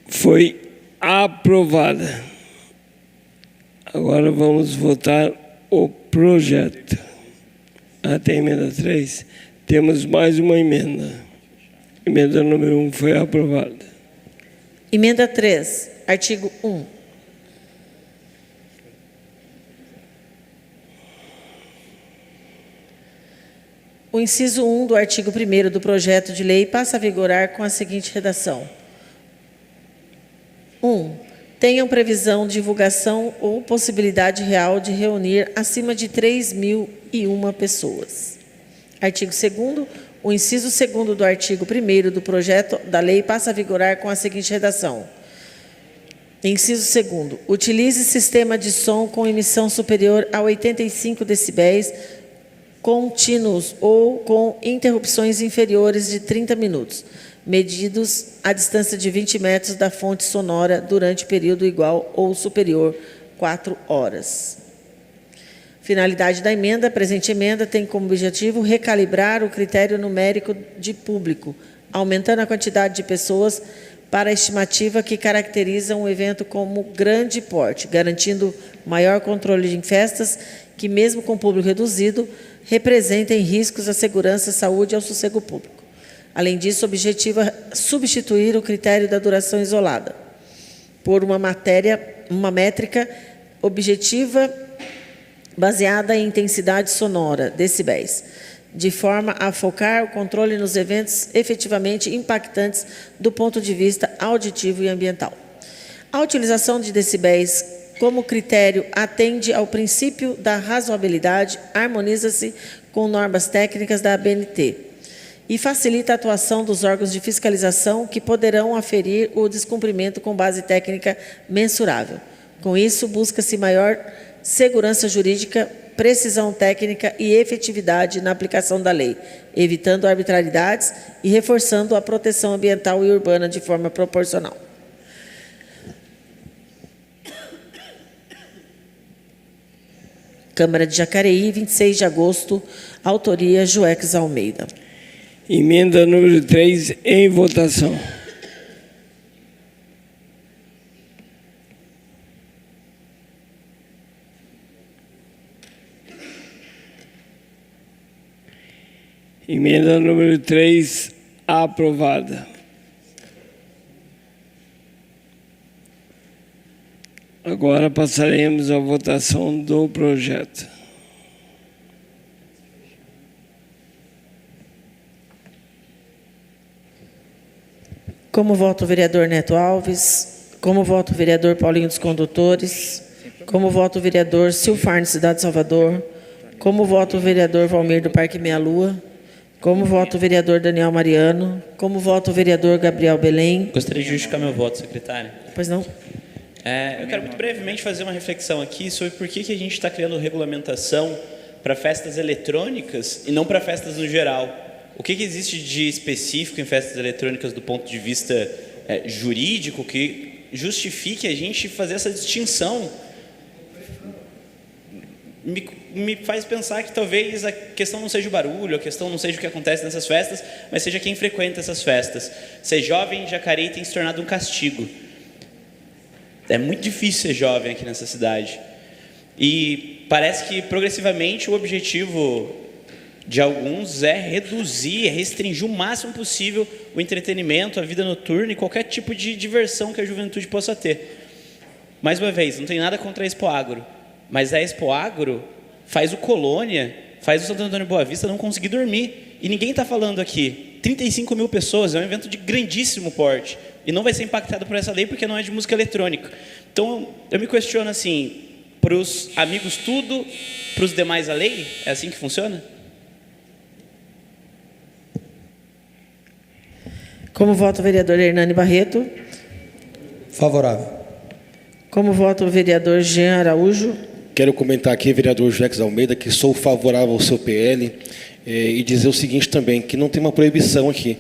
foi aprovada. Agora vamos votar o projeto. Até emenda 3. Temos mais uma emenda. Emenda número 1 foi aprovada. Emenda 3, artigo 1. O inciso 1 do artigo 1º do projeto de lei passa a vigorar com a seguinte redação. 1. Tenham previsão, divulgação ou possibilidade real de reunir acima de 3.001 pessoas. Artigo 2º. O inciso 2º do artigo 1º do projeto da lei passa a vigorar com a seguinte redação. Inciso 2º. Utilize sistema de som com emissão superior a 85 decibéis contínuos ou com interrupções inferiores de 30 minutos, medidos à distância de 20 metros da fonte sonora durante período igual ou superior 4 horas. Finalidade da emenda. A presente emenda tem como objetivo recalibrar o critério numérico de público, aumentando a quantidade de pessoas para a estimativa que caracteriza um evento como grande porte, garantindo maior controle em festas que, mesmo com público reduzido, representem riscos à segurança, à saúde e ao sossego público. Além disso, objetiva substituir o critério da duração isolada por uma métrica objetiva baseada em intensidade sonora, decibéis, de forma a focar o controle nos eventos efetivamente impactantes do ponto de vista auditivo e ambiental. A utilização de decibéis como critério atende ao princípio da razoabilidade, harmoniza-se com normas técnicas da ABNT e facilita a atuação dos órgãos de fiscalização que poderão aferir o descumprimento com base técnica mensurável. Com isso, busca-se maior segurança jurídica, precisão técnica e efetividade na aplicação da lei, evitando arbitrariedades e reforçando a proteção ambiental e urbana de forma proporcional. Câmara de Jacareí, 26 de agosto, autoria Joex Almeida. Emenda número 3, em votação. Emenda número 3, aprovada. Agora passaremos à votação do projeto. Como vota o vereador Neto Alves? Como vota o vereador Paulinho dos Condutores? Como vota o vereador Silfarne, Cidade de Salvador? Como vota o vereador Valmir do Parque Meia Lua? Como vota o vereador Daniel Mariano? Como vota o vereador Gabriel Belém? Gostaria de justificar meu voto, secretária. Pois não. Eu quero muito brevemente fazer uma reflexão aqui sobre por que a gente está criando regulamentação para festas eletrônicas e não para festas no geral. O que existe de específico em festas eletrônicas do ponto de vista jurídico que justifique a gente fazer essa distinção? Me faz pensar que talvez a questão não seja o barulho, a questão não seja o que acontece nessas festas, mas seja quem frequenta essas festas. Ser jovem em Jacareí tem se tornado um castigo. É muito difícil ser jovem aqui nessa cidade. E parece que, progressivamente, o objetivo de alguns é reduzir, restringir o máximo possível o entretenimento, a vida noturna e qualquer tipo de diversão que a juventude possa ter. Mais uma vez, não tem nada contra a Expo Agro, mas a Expo Agro faz o Colônia, faz o Santo Antônio Boa Vista não conseguir dormir. E ninguém está falando aqui. 35 mil pessoas, é um evento de grandíssimo porte. E não vai ser impactado por essa lei porque não é de música eletrônica. Então, eu me questiono assim, para os amigos tudo, para os demais a lei? É assim que funciona? Como vota o vereador Hernani Barreto? Favorável. Como vota o vereador Jean Araújo? Quero comentar aqui, vereador Joex Almeida, que sou favorável ao seu PL e dizer o seguinte também, que não tem uma proibição aqui,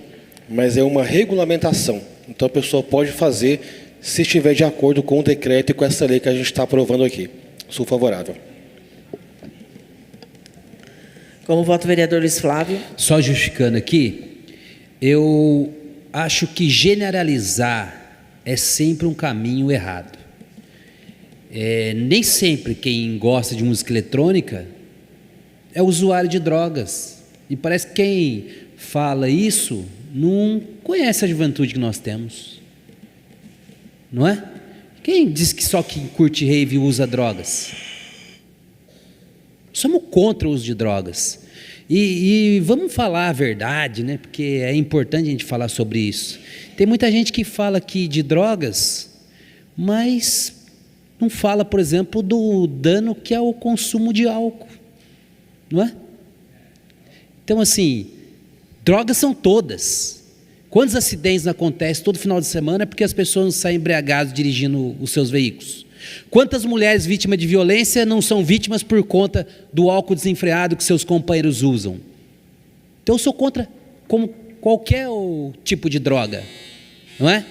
mas é uma regulamentação. Então a pessoa pode fazer se estiver de acordo com o decreto e com essa lei que a gente está aprovando aqui. Sou favorável. Como vota o vereador Luiz Flávio? Só justificando aqui, eu acho que generalizar é sempre um caminho errado. Nem sempre quem gosta de música eletrônica é usuário de drogas. E parece que quem fala isso não conhece a juventude que nós temos. Não é? Quem diz que só quem curte rave usa drogas? Somos contra o uso de drogas. E vamos falar a verdade, né? Porque é importante a gente falar sobre isso. Tem muita gente que fala aqui de drogas, mas não fala, por exemplo, do dano que é o consumo de álcool. Não é? Então, assim, drogas são todas. Quantos acidentes acontecem todo final de semana porque as pessoas não saem embriagadas dirigindo os seus veículos? Quantas mulheres vítimas de violência não são vítimas por conta do álcool desenfreado que seus companheiros usam? Então eu sou contra como qualquer tipo de droga, não é?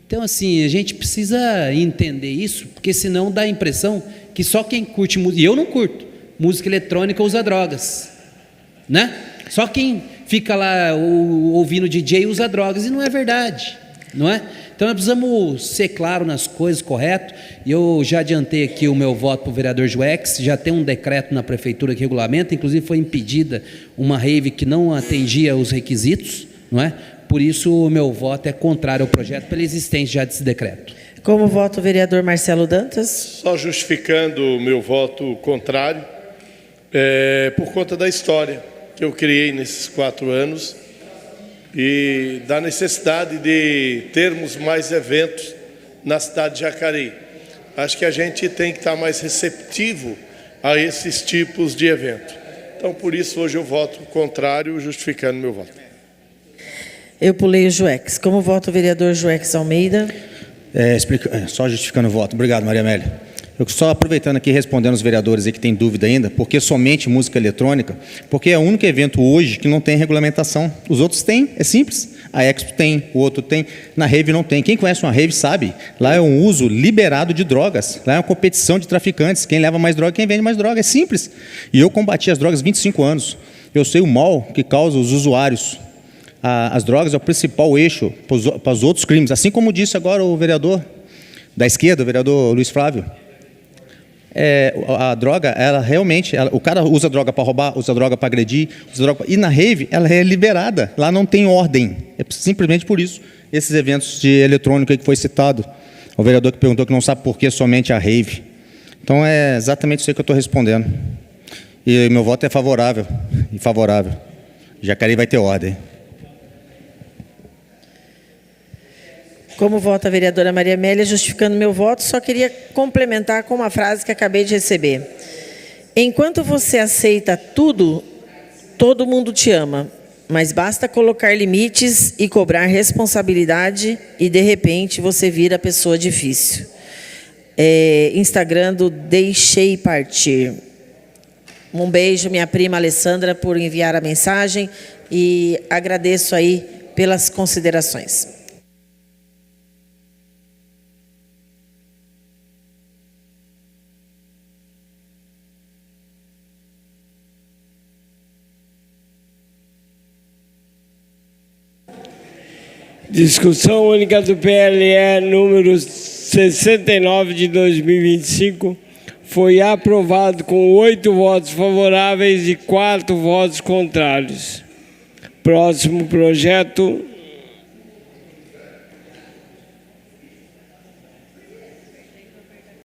Então assim, a gente precisa entender isso, porque senão dá a impressão que só quem curte música, e eu não curto, música eletrônica usa drogas, né? Só quem fica lá ouvindo DJ usa drogas, e não é verdade, não é? Então nós precisamos ser claros nas coisas, correto? E eu já adiantei aqui o meu voto para o vereador Joex, já tem um decreto na prefeitura que regulamenta, inclusive foi impedida uma rave que não atendia os requisitos, não é? Por isso o meu voto é contrário ao projeto pela existência já desse decreto. Como vota o vereador Marcelo Dantas? Só justificando o meu voto contrário, por conta da história que eu criei nesses 4 anos e da necessidade de termos mais eventos na cidade de Jacareí. Acho que a gente tem que estar mais receptivo a esses tipos de evento. Então, por isso, hoje eu voto contrário, justificando meu voto. Eu pulei o Joex. Como vota o vereador Joex Almeida? Só justificando o voto. Obrigado, Maria Amélia. Eu só aproveitando aqui, respondendo os vereadores aí que têm dúvida ainda, porque somente música eletrônica, porque é o único evento hoje que não tem regulamentação. Os outros têm, é simples. A Expo tem, o outro tem, na Rave não tem. Quem conhece uma Rave sabe, lá é um uso liberado de drogas, lá é uma competição de traficantes, quem leva mais droga, quem vende mais droga, é simples. E eu combati as drogas há 25 anos. Eu sei o mal que causa os usuários. As drogas é o principal eixo para os outros crimes, assim como disse agora o vereador da esquerda, o vereador Luiz Flávio. A droga, ela realmente, o cara usa droga para roubar, usa droga para agredir, e na Rave ela é liberada, lá não tem ordem, é simplesmente por isso, esses eventos de eletrônico aí que foi citado, o vereador que perguntou que não sabe por que somente a Rave. Então é exatamente isso aí que eu estou respondendo, e meu voto é favorável, Jacareí vai ter ordem. Como vota a vereadora Maria Amélia, justificando meu voto, só queria complementar com uma frase que acabei de receber. Enquanto você aceita tudo, todo mundo te ama, mas basta colocar limites e cobrar responsabilidade e, de repente, você vira pessoa difícil. Instagram do Deixei Partir. Um beijo, minha prima Alessandra, por enviar a mensagem e agradeço aí pelas considerações. Discussão única do PLE número 69 de 2025 foi aprovado com 8 votos favoráveis e 4 votos contrários. Próximo projeto,